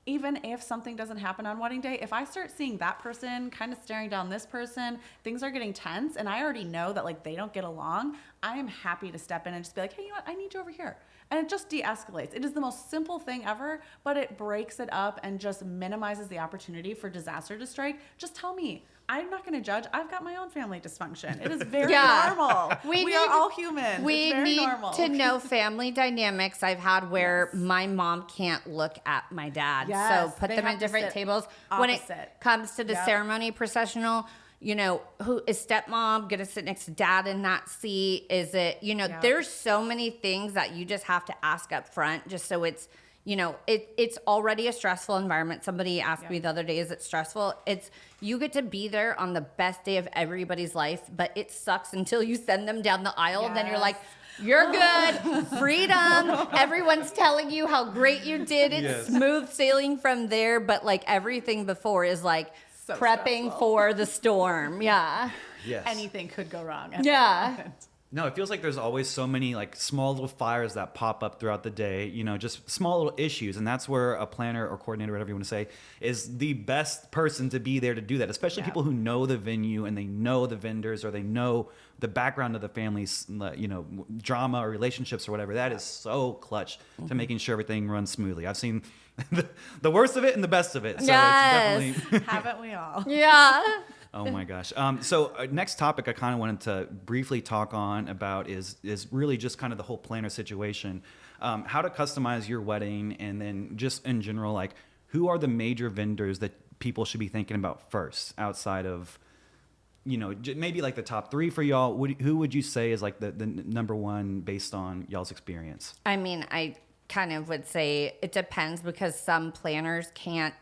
C: even if something doesn't happen on wedding day, if I start seeing that person kind of staring down this person, things are getting tense, and I already know that like they don't get along, I am happy to step in and just be like, hey, you know what? I need you over here. And it just de-escalates. It is the most simple thing ever, but it breaks it up and just minimizes the opportunity for disaster to strike. Just tell me. I'm not going to judge. I've got my own family dysfunction. It is very normal. We are all human.
B: We
C: it's very
B: need
C: normal.
B: to know family dynamics I've had where my mom can't look at my dad.
C: Yes,
B: So put
C: they
B: them
C: have
B: at
C: to
B: different
C: sit
B: tables. When it
C: opposite.
B: comes to the
C: Yep.
B: ceremony processional, you know, who is stepmom going to sit next to dad in that seat? Is it, you know,
C: Yep.
B: there's so many things that you just have to ask up front just so it's, you know, it's already a stressful environment. Somebody asked me the other day, is it stressful? It's, you get to be there on the best day of everybody's life, but it sucks until you send them down the aisle. And then you're like, you're good, freedom. Everyone's telling you how great you did. It's smooth sailing from there. But like everything before is like
C: So
B: prepping
C: stressful.
B: for the storm. Yeah.
A: Yes.
C: Anything could go wrong. at
B: Yeah.
C: that moment.
A: No, it feels like there's always so many like small little fires that pop up throughout the day, you know, just small little issues. And that's where a planner or coordinator, whatever you want to say, is the best person to be there to do that, especially people who know the venue and they know the vendors or they know the background of the family's, you know, drama or relationships or whatever. That is so clutch to making sure everything runs smoothly. I've seen the worst of it and the best of it. So
B: Yes.
A: it's definitely...
C: Haven't we all?
B: Yeah.
A: Oh my gosh. So next topic I kind of wanted to briefly talk on about is really just kind of the whole planner situation. How to customize your wedding, and then just in general, like who are the major vendors that people should be thinking about first outside of, you know, maybe like the top 3 for y'all. Who would you say is like the number one based on y'all's experience?
B: I mean, I kind of would say it depends, because some planners can't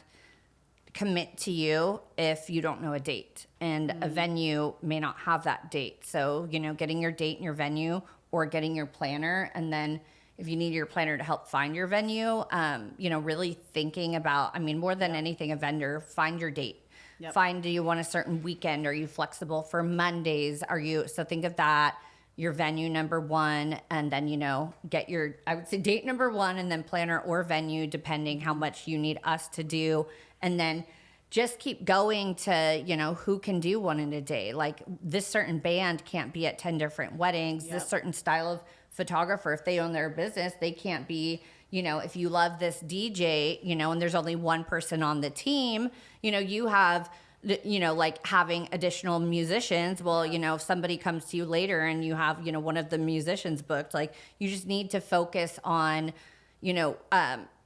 B: commit to you if you don't know a date, and a venue may not have that date. So, you know, getting your date and your venue, or getting your planner, and then if you need your planner to help find your venue, you know, really thinking about, I mean, more than anything, a vendor, find your date. Find, do you want a certain weekend? Are you flexible for Mondays? So think of that, your venue number 1, and then, you know, get your, I would say date number 1, and then planner or venue, depending how much you need us to do. And then just keep going to, you know, who can do one in a day. Like this certain band can't be at 10 different weddings. This certain style of photographer, if they own their business, they can't be, you know, if you love this DJ, you know, and there's only one person on the team, you know, you have, you know, like having additional musicians. Well, you know, if somebody comes to you later and you have, you know, one of the musicians booked, like you just need to focus on, you know,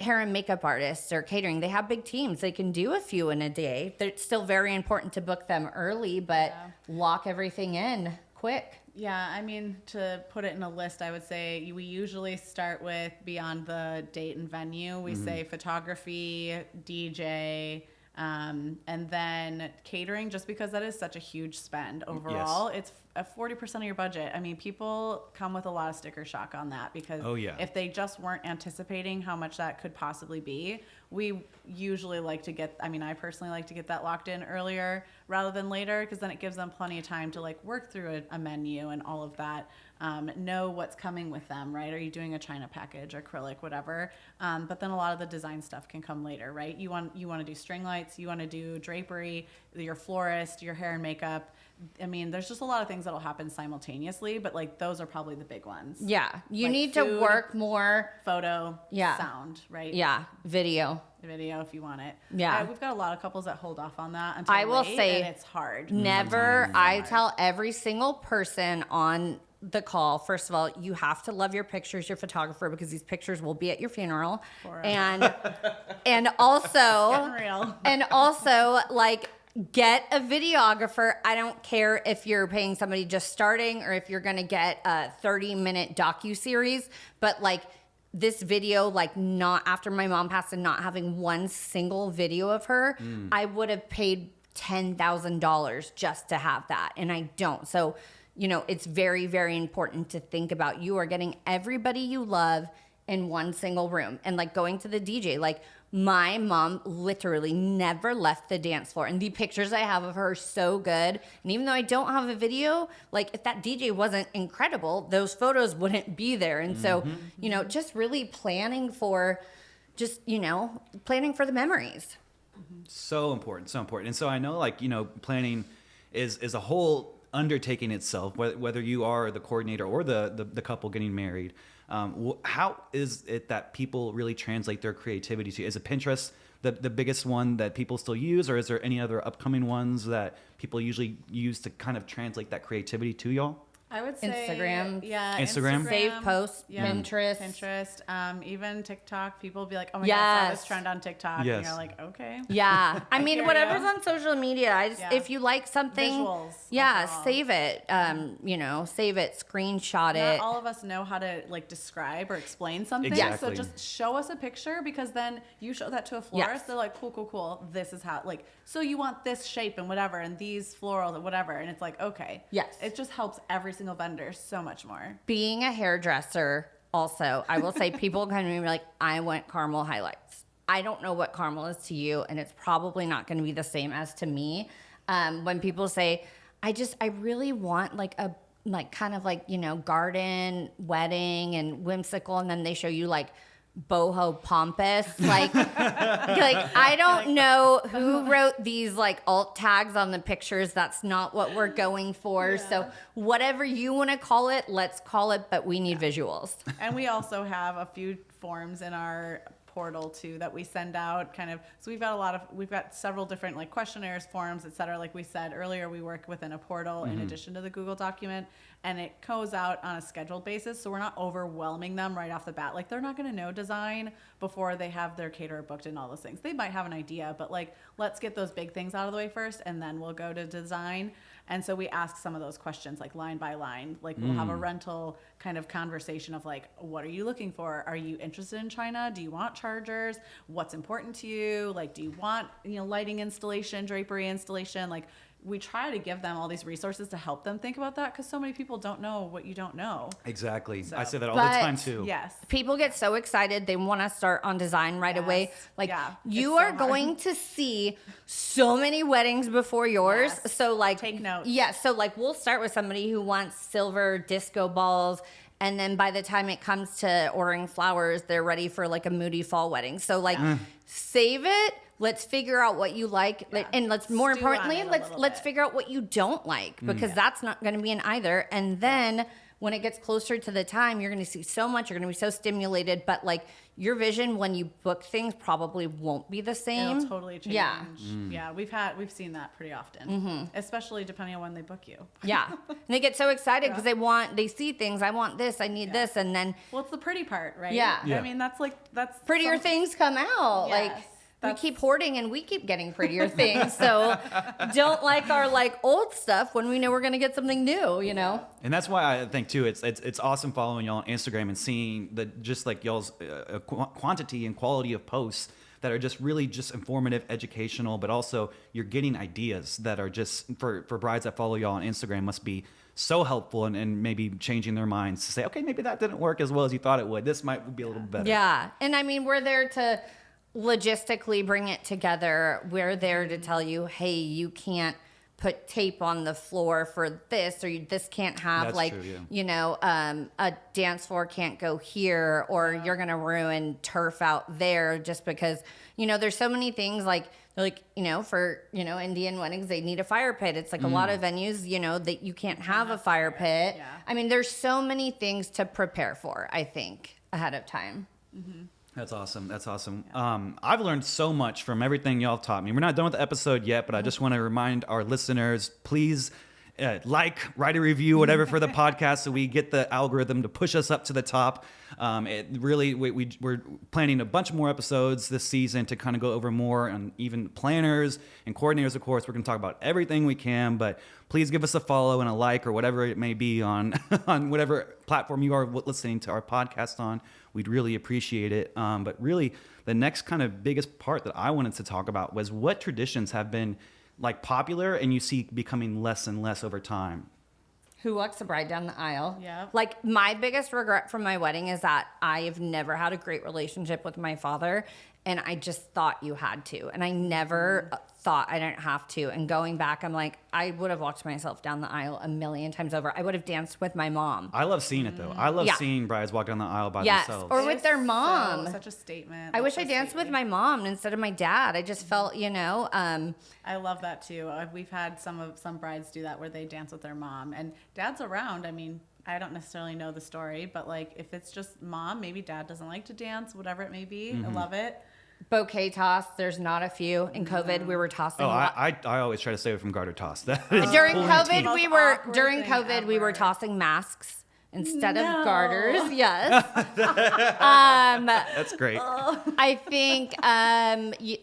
B: hair and makeup artists or catering. They have big teams. They can do a few in a day. It's still very important to book them early, but lock everything in quick.
C: Yeah, I mean, to put it in a list, I would say we usually start with, beyond the date and venue, we say photography, DJ, and then catering, just because that is such a huge spend overall. It's a 40% of your budget. I mean, people come with a lot of sticker shock on that, because if they just weren't anticipating how much that could possibly be, we usually like to get, I mean, I personally like to get that locked in earlier rather than later, because then it gives them plenty of time to like work through a menu and all of that. Know what's coming with them, right? Are you doing a China package, acrylic, whatever? But then a lot of the design stuff can come later, right? You want to do string lights, you want to do drapery, your florist, your hair and makeup. I mean, there's just a lot of things that'll happen simultaneously, but like those are probably the big ones.
B: Yeah, you
C: Like
B: need
C: food,
B: to work more.
C: Photo, sound, right?
B: Yeah, video.
C: Video if you want it.
B: Yeah.
C: We've got a lot of couples that hold off on that until
B: I will
C: late,
B: say,
C: and it's hard.
B: Never. I tell every single person on the call, first of all, you have to love your pictures, your photographer, because these pictures will be at your funeral. And also,
C: Getting real.
B: and also like, get a videographer. I don't care if you're paying somebody just starting or if you're going to get a 30-minute docuseries, but like this video, like not after my mom passed and not having one single video of her, I would have paid $10,000 just to have that. And I don't. So, you know, it's very, very important to think about, you are getting everybody you love in one single room. And like going to the DJ, like my mom literally never left the dance floor. And the pictures I have of her are so good. And even though I don't have a video, like if that DJ wasn't incredible, those photos wouldn't be there. And so, you know, just really planning for the memories.
A: So important, so important. And so I know, like, you know, planning is a whole undertaking itself, whether you are the coordinator or the couple getting married. How is it that people really translate their creativity to? Is it Pinterest the biggest one that people still use, or is there any other upcoming ones that people usually use to kind of translate that creativity to y'all?
C: I would say
B: Instagram.
C: Yeah,
A: Instagram?
B: Save posts, Pinterest.
C: Even TikTok. People will be like, "Oh my
B: Yes.
C: god, I saw this trend on TikTok."
A: Yes.
C: And you're like, "Okay."
B: Yeah. I mean,
C: hear
B: whatever's
C: ya.
B: on social media,
C: Yeah.
B: if you like something,
C: Visuals,
B: yeah,
C: overall.
B: save it. Save it, screenshot
C: Not
B: it.
C: all of us know how to like describe or explain something.
A: Exactly.
C: So just show us a picture, because then you show that to a florist.
B: Yes.
C: They're like, cool. This is how, like, so you want this shape and whatever, and these florals and whatever. And it's like, okay.
B: Yes.
C: It just helps every single vendor so much more.
B: Being a hairdresser, also, I will say people come to me and be like, I want caramel highlights. I don't know what caramel is to you, and it's probably not going to be the same as to me. When people say, I really want garden wedding and whimsical, and then they show you like boho pompous, like I don't know who wrote these like alt tags on the pictures. That's not what we're going for. Yeah. So whatever you want to call it, let's call it, but we need visuals.
C: And we also have a few forms in our portal too that we send out, kind of. So we've got several different like questionnaires, forms, etc. Like we said earlier, we work within a portal in addition to the Google document, and it goes out on a scheduled basis. So we're not overwhelming them right off the bat. Like they're not going to know design before they have their caterer booked and all those things. They might have an idea, but like, let's get those big things out of the way first, and then we'll go to design. And so we ask some of those questions like line by line. Like we'll have a rental kind of conversation of like, what are you looking for? Are you interested in China? Do you want chargers? What's important to you? Like, do you want, lighting installation, drapery installation? Like, we try to give them all these resources to help them think about that, because so many people don't know what you don't know.
A: Exactly.
C: So-
A: I say that all the time too.
C: Yes.
B: People get so excited. They want to start on design right away.
C: Yes.
B: Like
C: Yeah,
B: you
C: it's
B: are
C: so hard.
B: going to see so many weddings before yours.
C: Yes.
B: So like
C: Take notes.
B: Yeah. So like we'll start with somebody who wants silver disco balls. And then by the time it comes to ordering flowers, they're ready for like a moody fall wedding. So like save it. Let's figure out what you like, and let's more
C: Stew on
B: importantly,
C: it a
B: let's
C: little bit.
B: figure out what you don't like, because that's not going to be in either. And then when it gets closer to the time, you're going to see so much. You're going to be so stimulated, but like your vision when you book things probably won't be the same.
C: It'll totally change.
B: Yeah.
C: Yeah, we've seen that pretty often, especially depending on when they book you.
B: Yeah, and they get so excited because they see things. I want this. I need this, and then
C: Well, it's the pretty part, right?
B: Yeah.
A: Yeah.
C: I mean, that's
B: prettier
C: some-
B: things come out.
C: Yes.
B: Like we keep hoarding and we keep getting prettier things. So don't like our like old stuff when we know we're gonna get something new,
A: And that's why I think too, it's awesome following y'all on Instagram and seeing just like y'all's quantity and quality of posts that are just really just informative, educational, but also you're getting ideas that are just for brides that follow y'all on Instagram must be so helpful and maybe changing their minds to say, okay, maybe that didn't work as well as you thought it would. This might be a little better.
B: Yeah. And I mean, we're there to logistically bring it together. We're there to tell you, hey, you can't put tape on the floor for this, or this can't have
A: That's true, yeah.
B: a dance floor can't go here, or you're going to ruin turf out there just because, there's so many things for, Indian weddings, they need a fire pit. It's like a lot of venues, that you can't have a fire pit.
C: Yeah.
B: I mean, there's so many things to prepare for, I think, ahead of time.
C: Mm-hmm.
A: That's awesome. That's awesome. I've learned so much from everything y'all taught me. We're not done with the episode yet, but I just want to remind our listeners, please write a review, whatever for the podcast, so we get the algorithm to push us up to the top. It really, we're planning a bunch more episodes this season to kind of go over more, and even planners and coordinators, of course. We're going to talk about everything we can, but please give us a follow and a like or whatever it may be on whatever platform you are listening to our podcast on. We'd really appreciate it. But really, the next kind of biggest part that I wanted to talk about was what traditions have been like popular and you see becoming less and less over time.
B: Who walks the bride down the aisle?
C: Yeah.
B: Like my biggest regret from my wedding is that I have never had a great relationship with my father. And I just thought you had to. And I never thought I didn't have to. And going back, I'm like, I would have walked myself down the aisle a million times over. I would have danced with my mom.
A: I love seeing it though. I love seeing brides walk down the aisle by themselves.
B: Or with their mom.
C: Such a statement.
B: I wish I danced with my mom instead of my dad. I just felt,
C: I love that too. We've had some brides do that where they dance with their mom and dad's around. I mean, I don't necessarily know the story, but like if it's just mom, maybe dad doesn't like to dance, whatever it may be. I love it.
B: bouquet toss. There's not a few. In COVID, we were tossing.
A: Oh, I always try to stay away from garter toss. That is
B: during
A: pulling
B: COVID,
A: teeth.
B: we were tossing masks instead of garters. Yes.
A: That's great.
B: I think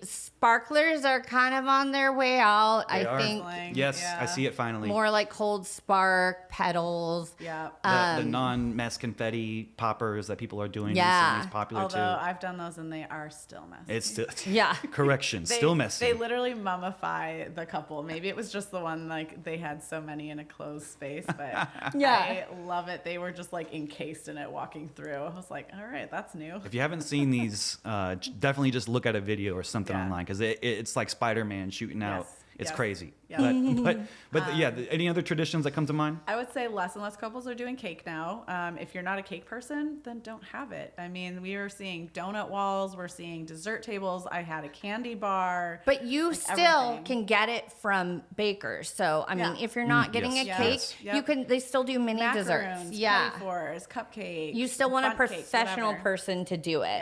B: sparklers are kind of on their way out.
A: They
B: I
A: are.
B: think
A: Yes, I see it finally.
B: more like cold spark petals.
C: Yeah.
A: The non-mess confetti poppers that people are doing
B: Yeah.
A: recently is popular
C: Although
A: too.
C: I've done those and they are still messy.
A: It's still
B: Yeah.
A: correction, still messy.
C: They literally mummify the couple. Maybe it was just the one like they had so many in a closed space, but
B: Yeah.
C: I love it. They were just like encased in it walking through. I was like, all right, that's new.
A: If you haven't seen these, definitely just look at a video or something online because it's like Spider-Man shooting out.
C: Yes,
A: It's
C: yes.
A: crazy.
C: Yeah.
A: But yeah, any other traditions that come to mind?
C: I would say less and less couples are doing cake now. If you're not a cake person, then don't have it. I mean, we are seeing donut walls. We're seeing dessert tables. I had a candy bar.
B: But you
C: like
B: still
C: everything.
B: can get it from bakers. So, I mean,
C: Yeah.
B: if you're not getting
A: yes.
B: a
C: Yes.
B: cake,
C: Yep.
B: you can. They still do mini
C: Macaroons,
B: desserts. Yeah.
C: petit fours, cupcakes.
B: You still want a
C: bundt cakes,
B: professional
C: whatever.
B: person to do it.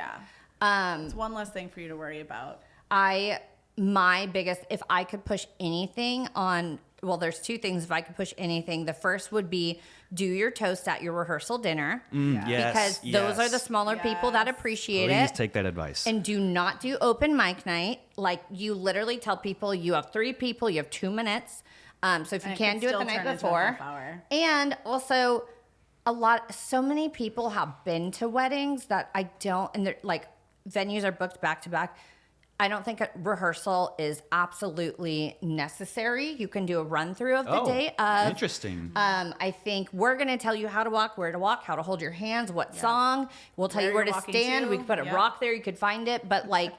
C: Yeah. It's one less thing for you to worry about.
B: My biggest, if I could push anything on, well, there's two things. If I could push anything, the first would be do your toast at your rehearsal dinner.
A: Yes,
B: Because those are the smaller people that
C: Yes.
B: appreciate
A: Please
B: it.
A: take that advice.
B: And do not do open mic night. Like you literally tell people you have 3 people, you have 2 minutes. So if you
C: And it
B: can
C: could
B: do it
C: still
B: the night
C: turn into a
B: before.
C: half hour.
B: And also so many people have been to weddings that I don't, and they're like venues are booked back to back. I don't think a rehearsal is absolutely necessary. You can do a run through of the day of.
A: Interesting.
B: I think we're going to tell you how to walk, where to walk, how to hold your hands, what song. We'll tell you where to
C: you're walking
B: stand.
C: to.
B: We could put a
C: Yep.
B: rock there. You could find it. But like,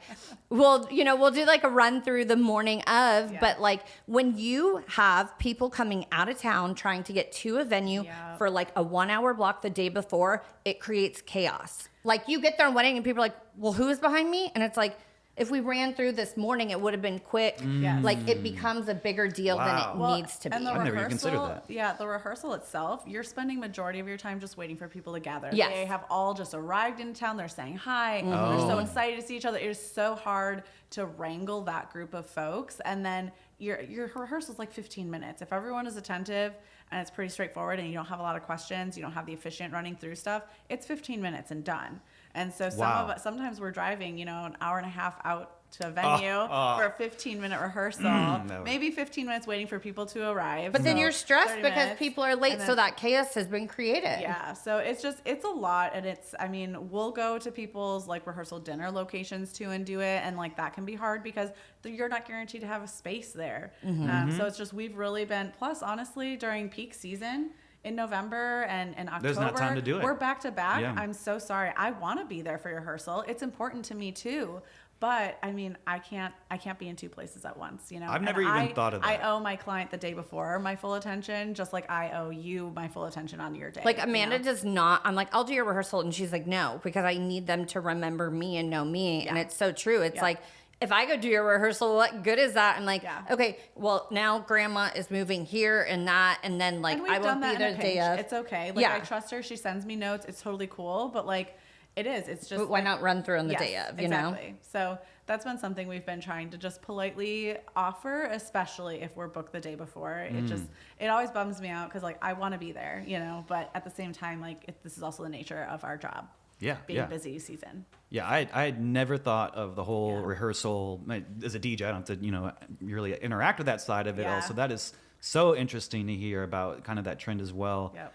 B: we'll do like a run through the morning of.
C: Yeah.
B: But like when you have people coming out of town trying to get to a venue
C: Yep.
B: for like a 1 hour block the day before, it creates chaos. Like you get there on wedding and people are like, well, who is behind me? And it's like, if we ran through this morning, it would have been quick.
C: Yes.
B: Like it becomes a bigger deal
A: Wow.
B: than it
C: Well,
B: needs to be.
C: and the
A: I've never even considered
C: rehearsal-
A: that.
C: Yeah, the rehearsal itself, you're spending majority of your time just waiting for people to gather.
B: Yes.
C: They have all just arrived in town. They're saying hi.
B: Mm-hmm.
C: They're so
A: Oh.
C: excited to see each other. It is so hard to wrangle that group of folks. And then your rehearsal is like 15 minutes. If everyone is attentive and it's pretty straightforward and you don't have a lot of questions, you don't have the officiant running through stuff, it's 15 minutes and done. And so
A: Wow.
C: sometimes we're driving, an hour and a half out to a venue for a 15-minute rehearsal,
A: No.
C: maybe 15 minutes waiting for people to arrive.
B: But then
C: So
B: you're stressed
C: 30
B: because
C: minutes,
B: people are late,
C: and
B: so
C: then-
B: that chaos has been created.
C: yeah, so it's a lot, and we'll go to people's like rehearsal dinner locations too and do it, and like that can be hard because you're not guaranteed to have a space there. So it's just we've really been, plus honestly during peak season in November and October,
A: There's not time to do it.
C: We're back to back.
A: Yeah.
C: I'm so sorry. I want to be there for your rehearsal. It's important to me too. But I mean, I can't be in 2 places at once,
A: I've
C: And
A: never even thought of that.
C: I owe my client the day before my full attention, just like I owe you my full attention on your day.
B: Like Amanda does not. I'm like, I'll do your rehearsal, and she's like, no, because I need them to remember me and know me, and it's so true. It's
C: Yeah.
B: like, if I go do your rehearsal, what good is that? I'm like,
C: Yeah.
B: okay, well now grandma is moving here and that, and then like
C: And we've
B: I
C: done
B: won't be
C: that
B: there
C: in a
B: the day
C: pinch.
B: of.
C: It's okay. Like
B: Yeah.
C: I trust her. She sends me notes. It's totally cool. But like, it is. It's just
B: But why
C: like-
B: not run through on the
C: Yes,
B: day of? You know?
C: exactly. So that's been something we've been trying to just politely offer, especially if we're booked the day before. It always bums me out because like I want to be there, But at the same time, like this is also the nature of our job.
A: Yeah,
C: Being
A: yeah.
C: busy season.
A: Yeah, I had never thought of the whole
C: Yeah.
A: rehearsal. As a DJ, I don't have to, really interact with that side of it all.
C: Yeah.
A: So that is so interesting to hear about kind of that trend as well.
C: Yep.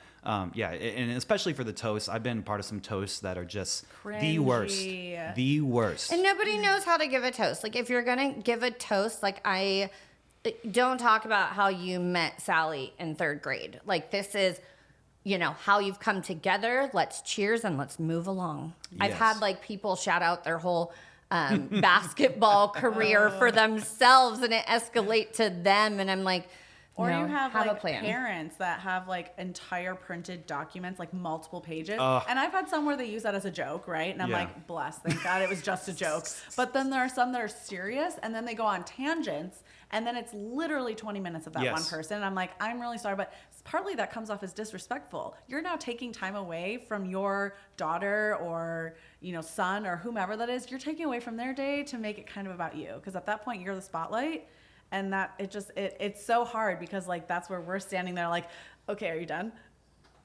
A: Yeah, and especially for the toasts. I've been part of some toasts that are just the worst.
C: Cringy.
A: The worst.
B: And nobody knows how to give a toast. Like if you're gonna give a toast, like don't talk about how you met Sally in 3rd grade. Like this is, how you've come together. Let's cheers and let's move along. I've
A: Yes.
B: had like people shout out their whole basketball career for themselves, and it escalate to them. And I'm like,
C: or
B: no,
C: you have
B: a
C: like
B: plan.
C: parents that have like entire printed documents, like multiple pages. And I've had some where they use that as a joke, right? And I'm like, bless, thank God it was just a joke. But then there are some that are serious, and then they go on tangents, and then it's literally 20 minutes of that one person. And I'm like, I'm really sorry, but partly that comes off as disrespectful. You're now taking time away from your daughter or, you know, son or whomever that is. You're taking away from their day to make it kind of about you. Because at that point, you're the spotlight. And that it's so hard because like that's where we're standing there like, okay, are you done?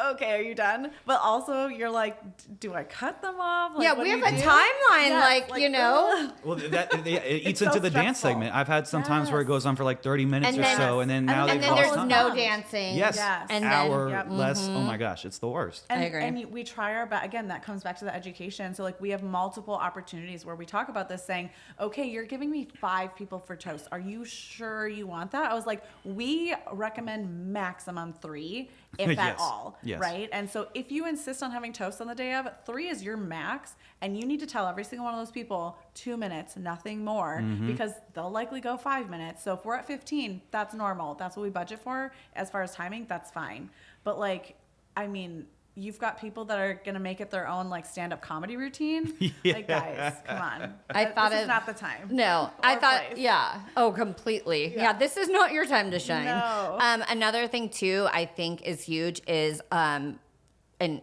C: Okay, are you done? But also you're like, do I cut them off? Like,
B: yeah, we have a timeline, like, you know.
A: Well, it eats
C: so
A: into the dance
C: stressful.
A: segment. I've had some times where it goes on for like 30 minutes or so, and then now
B: and
A: they've
B: then
A: lost
B: there's
A: time.
B: no dancing.
A: Yes,
B: and
A: hour
B: then,
A: less. Oh my gosh, it's the worst.
C: And,
B: I agree.
C: And we try our best. Again, that comes back to the education. So like we have multiple opportunities where we talk about this saying, okay, you're giving me 5 people for toast. Are you sure you want that? I was like, we recommend maximum 3, if at
A: Yes.
C: all.
A: Yes.
C: Right? And so if you insist on having toast on the day of, 3 is your max. And you need to tell every single one of those people 2 minutes, nothing more, because they'll likely go 5 minutes. So if we're at 15, that's normal. That's what we budget for. As far as timing, that's fine. But like, I mean, you've got people that are going to make it their own like stand-up comedy routine. Like, guys, come on. This is not the time.
B: No, I thought,
C: place.
B: yeah. Oh, completely. Yeah. This is not your time to shine.
C: No.
B: Another thing too, I think is huge is and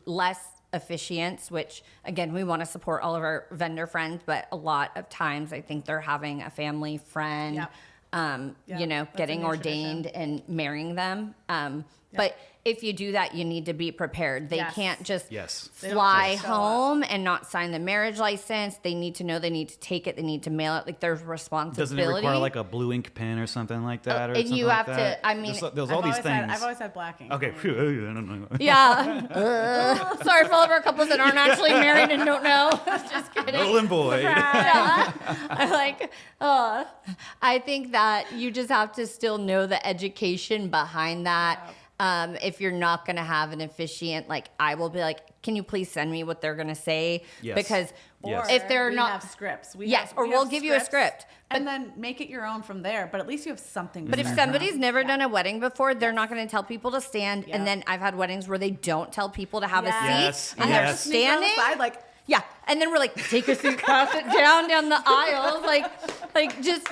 B: less officiants, which again, we want to support all of our vendor friends, but a lot of times I think they're having a family friend,
C: Yep.
B: you know,
C: That's a
B: getting
C: new
B: ordained
C: tradition.
B: and marrying them. But if you do that, you need to be prepared. They
C: Yes.
B: can't just
C: They don't
B: fly
C: just show up.
B: home and not sign the marriage license. They need to know they need to take it. They need to mail it. Like there's responsibility.
A: Doesn't it require like a blue ink pen or something like that? Or
B: and
A: something
B: you
A: like
B: have
A: that?
B: to, I mean,
A: there's all these things.
C: I've always had black ink.
A: Okay, phew, I don't know.
B: yeah. Sorry for all of our couples that aren't actually married and don't know. Just kidding.
A: Nolan boy.
B: Yeah. I'm like, I think that you just have to still know the education behind that. If you're not going to have an officiant, like I will be like, can you please send me what they're going to say?
A: Yes.
B: Because
C: Or
B: if they're
C: we
B: not,
C: have scripts.
B: or we'll give you a script.
C: And then make it your own from there. But at least you have something to
B: But if
C: start
B: somebody's
C: from.
B: never done a wedding before, they're not going to tell people to stand.
C: Yeah.
B: And then I've had weddings where they don't tell people to have a seat.
A: Yes,
B: And they're
A: yes.
B: just standing.
C: Side, like,
B: Yeah, and then we're like, take a seat, pass it down the aisles, like just.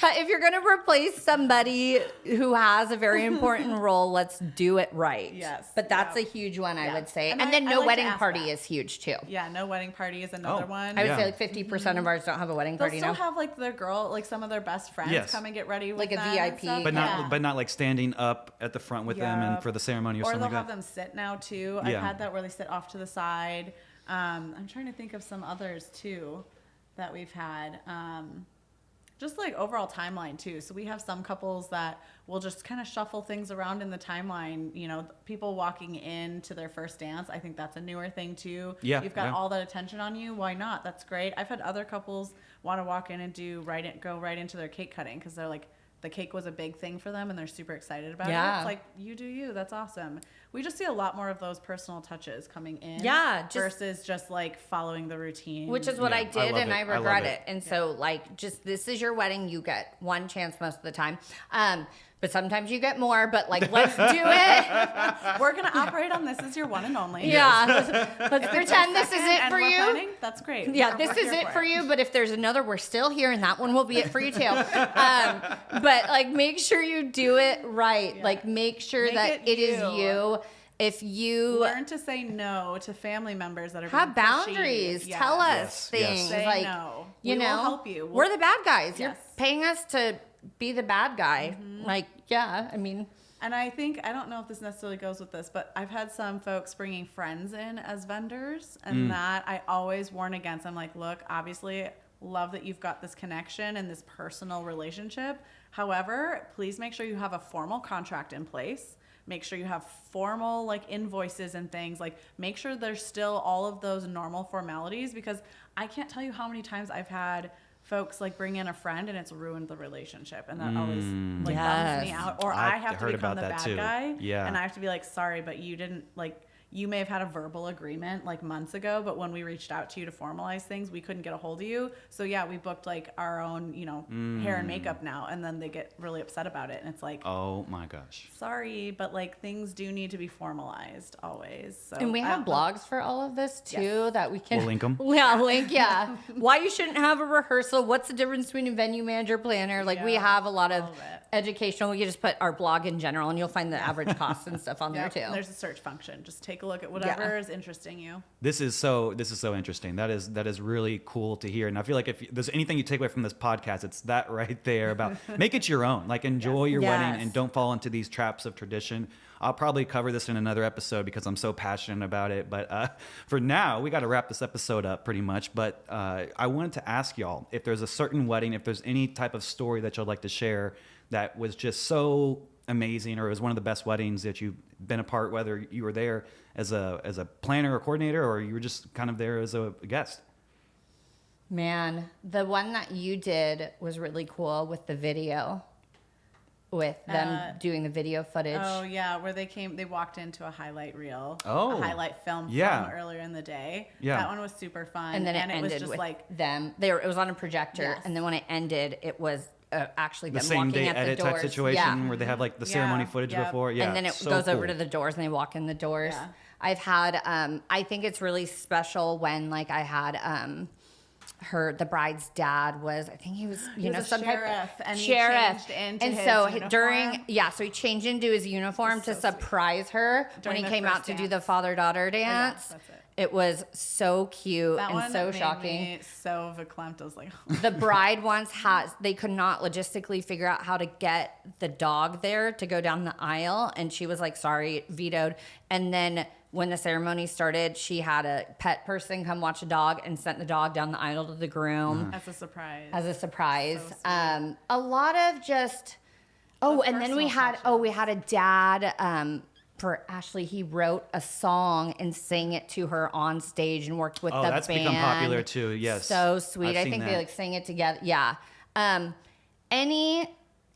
B: If you're gonna replace somebody who has a very important role, let's do it right.
C: Yes.
B: But that's
C: Yeah.
B: a huge one, I
C: Yeah.
B: would say.
C: And
B: And then
C: I
B: no
C: like to
B: wedding
C: ask
B: party
C: that.
B: is huge too.
C: yeah, no wedding party is another
A: Oh.
C: one.
B: I would
A: Yeah.
B: say like 50% of ours don't have a wedding
C: They'll
B: party
C: still
B: now.
C: have like their girl, like some of their best friends
A: Yes.
C: come and get ready with
B: Like a
C: them and
B: VIP.
C: stuff.
A: But not like standing up at the front with them and
C: Yep.
A: for the ceremony or,
C: Or
A: something
C: they'll
A: like
C: have
A: that.
C: them sit now too.
A: Yeah.
C: I've had that where they sit off to the side. I'm trying to think of some others too that we've had. Just like overall timeline too. So we have some couples that will just kind of shuffle things around in the timeline. You know, people walking into their first dance. I think that's a newer thing too.
A: Yeah,
C: You've got
A: yeah.
C: all that attention on you. Why not? That's great. I've had other couples want to walk in and go right into their cake cutting because they're like, the cake was a big thing for them and they're super excited about it.
B: Yeah.
C: It's like, you do you. That's awesome. We just see a lot more of those personal touches coming in.
B: Yeah,
C: versus just like following the routine.
B: Which is what
A: Yeah,
B: I
A: I
B: did,
A: love
B: and
A: it.
B: I
A: I love
B: regret
A: it.
B: it. And so, like, just this is your wedding. You get one chance most of the time. But sometimes you get more. But like, let's do it.
C: We're going to operate on this as your one and only.
B: Yeah. Let's pretend this is
C: Second
B: it
C: and
B: for
C: we're
B: you.
C: planning, that's great.
B: Yeah,
C: We're
B: this is
C: here
B: it for you. But if there's another, we're still here, and that one will be it for you too. But like, make sure you do it right.
C: Yeah.
B: Like, make sure
C: Make
B: that
C: it
B: it is
C: you.
B: you. If you
C: Learn to say no to family members that are
B: have
C: being pushy.
B: boundaries,
C: Yes.
B: tell us
A: Yes, yes.
B: things
C: Say
B: like
C: no.
B: you
C: We
B: know,
C: will help you.
B: We're the bad guys. You're
C: Yes.
B: paying us to be the bad guy. Like, yeah, I mean,
C: And I think, I don't know if this necessarily goes with this, but I've had some folks bringing friends in as vendors, and that I always warn against. I'm like, look, obviously, love that you've got this connection and this personal relationship. However, please make sure you have a formal contract in place. Make sure you have formal like invoices and things. Like, make sure there's still all of those normal formalities, because I can't tell you how many times I've had folks like bring in a friend and it's ruined the relationship, and that always like bums me
B: Yes.
C: out. Or
A: I've
C: I have to
A: heard
C: become
A: about
C: the
A: that
C: bad
A: too.
C: guy,
A: Yeah.
C: and I have to be like, sorry, but you didn't like, you may have had a verbal agreement like months ago, but when we reached out to you to formalize things, we couldn't get a hold of you. So yeah, we booked like our own, hair and makeup now. And then they get really upset about it. And it's like,
A: oh my gosh.
C: sorry, but like things do need to be formalized always. So
B: And we have blogs for all of this too that we can
A: We'll link 'em.
B: Yeah. Why you shouldn't have a rehearsal. What's the difference between a venue manager, planner? Like we have a lot of educational. We can just put our blog in general and you'll find the average cost and stuff on there too.
C: And there's a search function. Just take a look at whatever is interesting you.
A: This is so interesting. That is really cool to hear. And I feel like if there's anything you take away from this podcast, it's that right there about make it your own. Like enjoy your wedding and don't fall into these traps of tradition. I'll probably cover this in another episode because I'm so passionate about it. But for now, we got to wrap this episode up pretty much. But I wanted to ask y'all if there's a certain wedding, if there's any type of story that you'd like to share that was just so amazing, or it was one of the best weddings that you've been a part, whether you were there as a planner or coordinator, or you were just kind of there as a guest.
B: Man, the one that you did was really cool with the video, with them doing the video footage.
C: Oh yeah, where they walked into a highlight reel,
A: Oh.
C: a highlight film
A: Yeah.
C: from earlier in the day.
A: Yeah.
C: That one was super fun.
B: And then it
C: was
B: ended
C: just
B: with
C: like
B: them. It was on a projector,
C: Yes.
B: and then when it ended, it was actually
A: The
B: them
A: same
B: walking
A: day
B: at the
A: edit
B: doors.
A: type situation where they have like the ceremony footage
C: yeah.
A: before. Yeah,
B: And then it
A: so
B: goes over
A: cool.
B: to the doors, and they walk in the doors.
C: Yeah.
B: I've had, I think it's really special when like I had the bride's dad was, I think he was,
C: He was a
B: some type
C: sheriff,
B: of
C: and he
B: sheriff.
C: changed into
B: and
C: his
B: so
C: uniform.
B: so he changed into his uniform to
C: so sweet.
B: surprise her
C: During
B: when he
C: the
B: came
C: first
B: out to do
C: dance.
B: the father-daughter dance.
C: that's it.
B: It was so cute
C: that
B: and
C: one
B: so
C: made
B: shocking.
C: me so verklempt. I was like,
B: The bride they could not logistically figure out how to get the dog there to go down the aisle. And she was like, sorry, vetoed. And then when the ceremony started, she had a pet person come watch a dog and sent the dog down the aisle to the groom
C: as a surprise.
B: as a surprise.
C: So sweet.
B: A lot of just, and then we
C: personal
B: had a dad, for Ashley, he wrote a song and sang it to her on stage and worked with the band.
A: That's become popular too. Yes,
B: So sweet.
A: I've
B: I
A: seen
B: think
A: that.
B: they like sang it together. Yeah.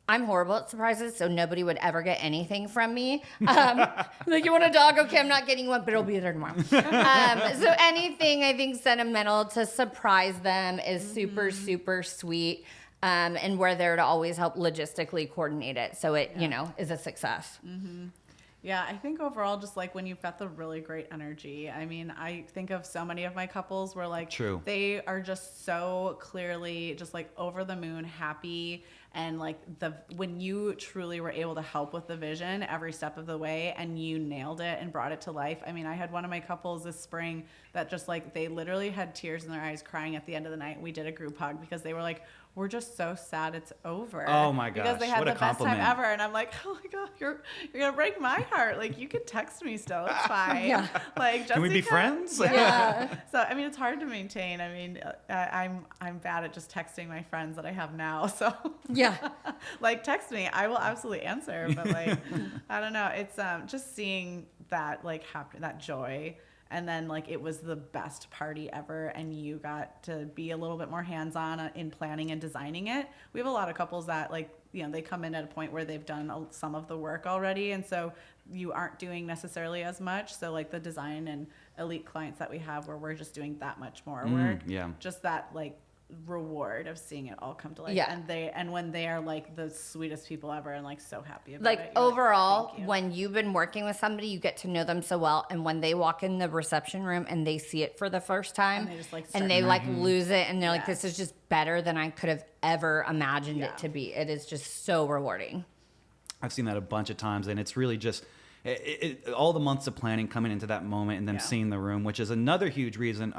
B: I'm horrible at surprises, so nobody would ever get anything from me. Like, you want a dog? Okay, I'm not getting one, but it'll be there tomorrow. So anything I think sentimental to surprise them is super, super sweet. And we're there to always help logistically coordinate it, so it is a success.
C: Yeah, I think overall, just like when you've got the really great energy. I mean, I think of so many of my couples where like
A: True.
C: they are just so clearly just like over the moon happy, and like when you truly were able to help with the vision every step of the way and you nailed it and brought it to life. I mean, I had one of my couples this spring that just like they literally had tears in their eyes crying at the end of the night. We did a group hug because they were like, we're just so sad it's over.
A: Oh my
C: Because they
A: gosh,
C: had
A: what a
C: the best time
A: compliment.
C: ever. And I'm like, oh my God, you're gonna break my heart. Like, you could text me still. It's fine.
B: Yeah.
C: Like,
A: Can we be
C: Jessica-
A: friends?
B: Yeah.
C: So, I mean, it's hard to maintain. I mean, I'm bad at just texting my friends that I have now. So,
B: Yeah.
C: like, text me. I will absolutely answer. But, like, I don't know. It's just seeing that, like, that joy. And then, like, it was the best party ever, and you got to be a little bit more hands-on in planning and designing it. We have a lot of couples that, like, they come in at a point where they've done some of the work already, and so you aren't doing necessarily as much. So, like, the design and elite clients that we have where we're just doing that much more work.
A: yeah.
C: Just that, like, reward of seeing it all come to life.
B: Yeah.
C: And when they are, like, the sweetest people ever and, like, so happy about it.
B: Like
C: you're
B: overall,
C: "Thank you."
B: when you've been working with somebody, you get to know them so well, and when they walk in the reception room and they see it for the first time,
C: And they just, like,
B: and
C: start
B: they like lose it, and they're like,
C: Yes.
B: "This is just better than I could have ever imagined
C: Yeah.
B: it to be." It is just so rewarding.
A: I've seen that a bunch of times, and it's really just all the months of planning coming into that moment and them
C: Yeah.
A: seeing the room, which is another huge reason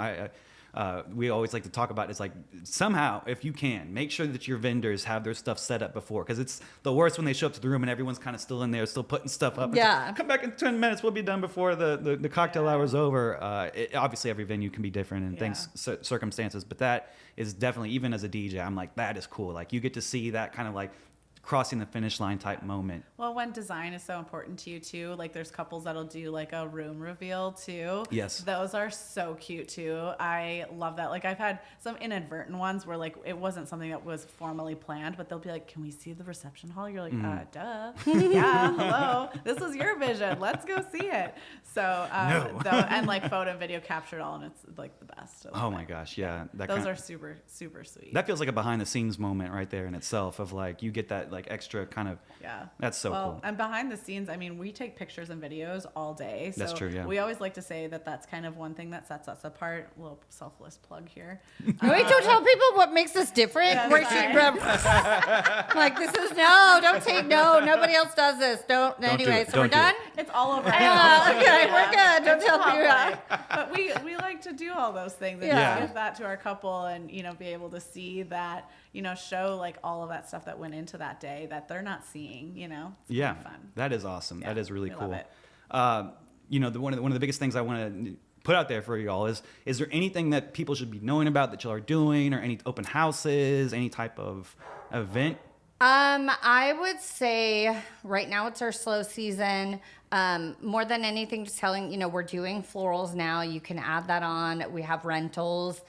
A: we always like to talk about. Is like, somehow, if you can, make sure that your vendors have their stuff set up before, because it's the worst when they show up to the room and everyone's kind of still in there, still putting stuff up. It's
B: Yeah.
A: like, come back in 10 minutes. We'll be done before the cocktail hour's over. Obviously, every venue can be different and things, circumstances, but that is definitely, even as a DJ, I'm like, that is cool. Like, you get to see that kind of like crossing the finish line type moment.
C: Well, when design is so important to you too, like there's couples that'll do like a room reveal too.
A: Yes.
C: Those are so cute too. I love that. Like I've had some inadvertent ones where like it wasn't something that was formally planned, but they'll be like, "Can we see the reception hall?" You're like, duh. Yeah, hello. This was your vision. Let's go see it. So, and like photo and video captured all, and it's like the best.
A: Oh my gosh, yeah.
C: Those are super, super sweet.
A: That feels like a behind the scenes moment right there in itself of like, you get that like extra kind of, that's so cool.
C: And behind the scenes, I mean, we take pictures and videos all day. So
A: that's true, yeah.
C: We always like to say that that's kind of one thing that sets us apart. A little selfless plug here.
B: Wait, don't tell people what makes us different.
C: Yeah,
B: Like this is nobody else does this. Anyway, so we're done.
C: It's all over.
B: Okay, we're good. Don't tell people.
C: But we like to do all those things and give that to our couple, and be able to see that, show like all of that stuff that went into that day that they're not seeing. It's fun.
A: That is awesome.
C: Yeah,
A: that is really cool.
C: Love it.
A: One of the biggest things I want to put out there for y'all is there anything that people should be knowing about that y'all are doing, or any open houses, any type of event?
B: I would say right now it's our slow season. More than anything, just telling, we're doing florals now. You can add that on. We have rentals.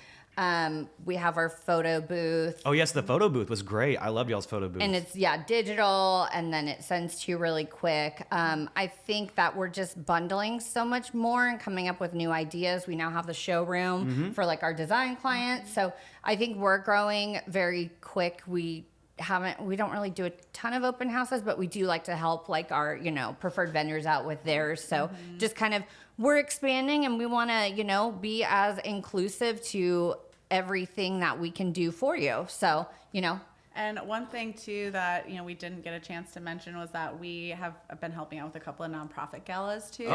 B: We have our photo booth.
A: Oh yes, the photo booth was great. I loved y'all's photo booth.
B: And it's digital, and then it sends to you really quick. I think that we're just bundling so much more and coming up with new ideas. We now have the showroom for like our design clients. So I think we're growing very quick. We don't really do a ton of open houses, but we do like to help like our, preferred vendors out with theirs. So just kind of, we're expanding, and we want to, be as inclusive to everything that we can do for you. So,
C: And one thing too that we didn't get a chance to mention was that we have been helping out with a couple of nonprofit galas too.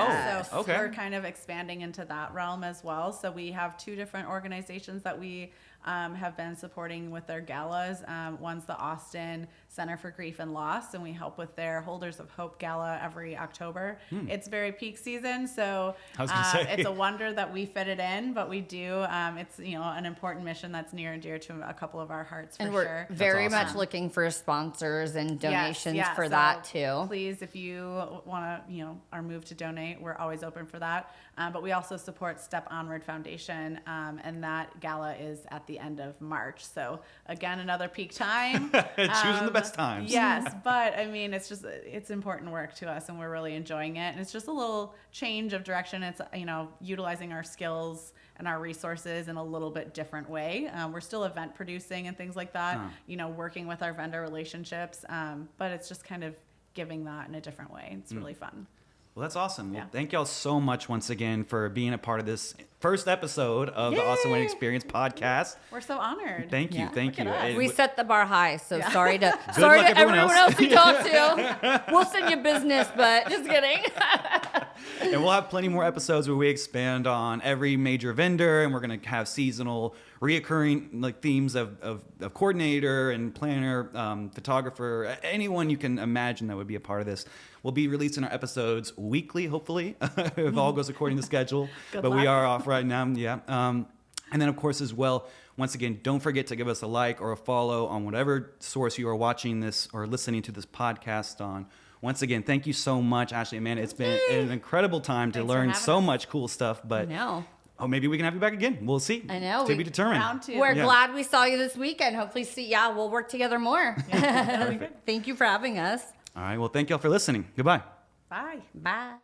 C: So we're kind of expanding into that realm as well. So we have 2 different organizations that we have been supporting with their galas. One's the Austin Center for Grief and Loss, and we help with their Holders of Hope Gala every October. It's very peak season, so it's a wonder that we fit it in, but we do. It's an important mission that's near and dear to a couple of our hearts,
B: and
C: for
B: we're
C: sure.
B: very much looking for sponsors and donations for that too.
C: Please, if you want to, are moved to donate, we're always open for that. But we also support Step Onward Foundation, and that gala is at the end of March. So again, another peak time.
A: Choosing the best times.
C: Yes, but I mean, it's important work to us, and we're really enjoying it. And it's just a little change of direction. It's utilizing our skills and our resources in a little bit different way. We're still event producing and things like that. Working with our vendor relationships, but it's just kind of giving that in a different way. It's really fun.
A: Well, that's awesome. Well, thank y'all so much once again for being a part of this first episode of the Awesome Wedding Experience podcast.
C: We're so honored.
A: Thank you. Thank you.
B: We set the bar high, so sorry to everyone else you talk to. We'll send you business, but just kidding.
A: And we'll have plenty more episodes where we expand on every major vendor, and we're going to have seasonal reoccurring like themes of coordinator and planner, photographer, anyone you can imagine that would be a part of this. We'll be releasing our episodes weekly, hopefully, if all goes according to schedule.
C: Good
A: but
C: luck.
A: we are off right now. Yeah. And then, of course, as well, once again, don't forget to give us a like or a follow on whatever source you are watching this or listening to this podcast on. Once again, thank you so much, Ashley and Amanda. It's been an incredible time to learn so much cool stuff. But maybe we can have you back again. We'll see.
B: I know.
A: To be determined.
C: Round 2.
B: We're glad we saw you this weekend. Hopefully, we'll work together more.
C: Perfect.
B: Thank you for having us.
A: All right. Well, thank y'all for listening. Goodbye.
C: Bye.
B: Bye.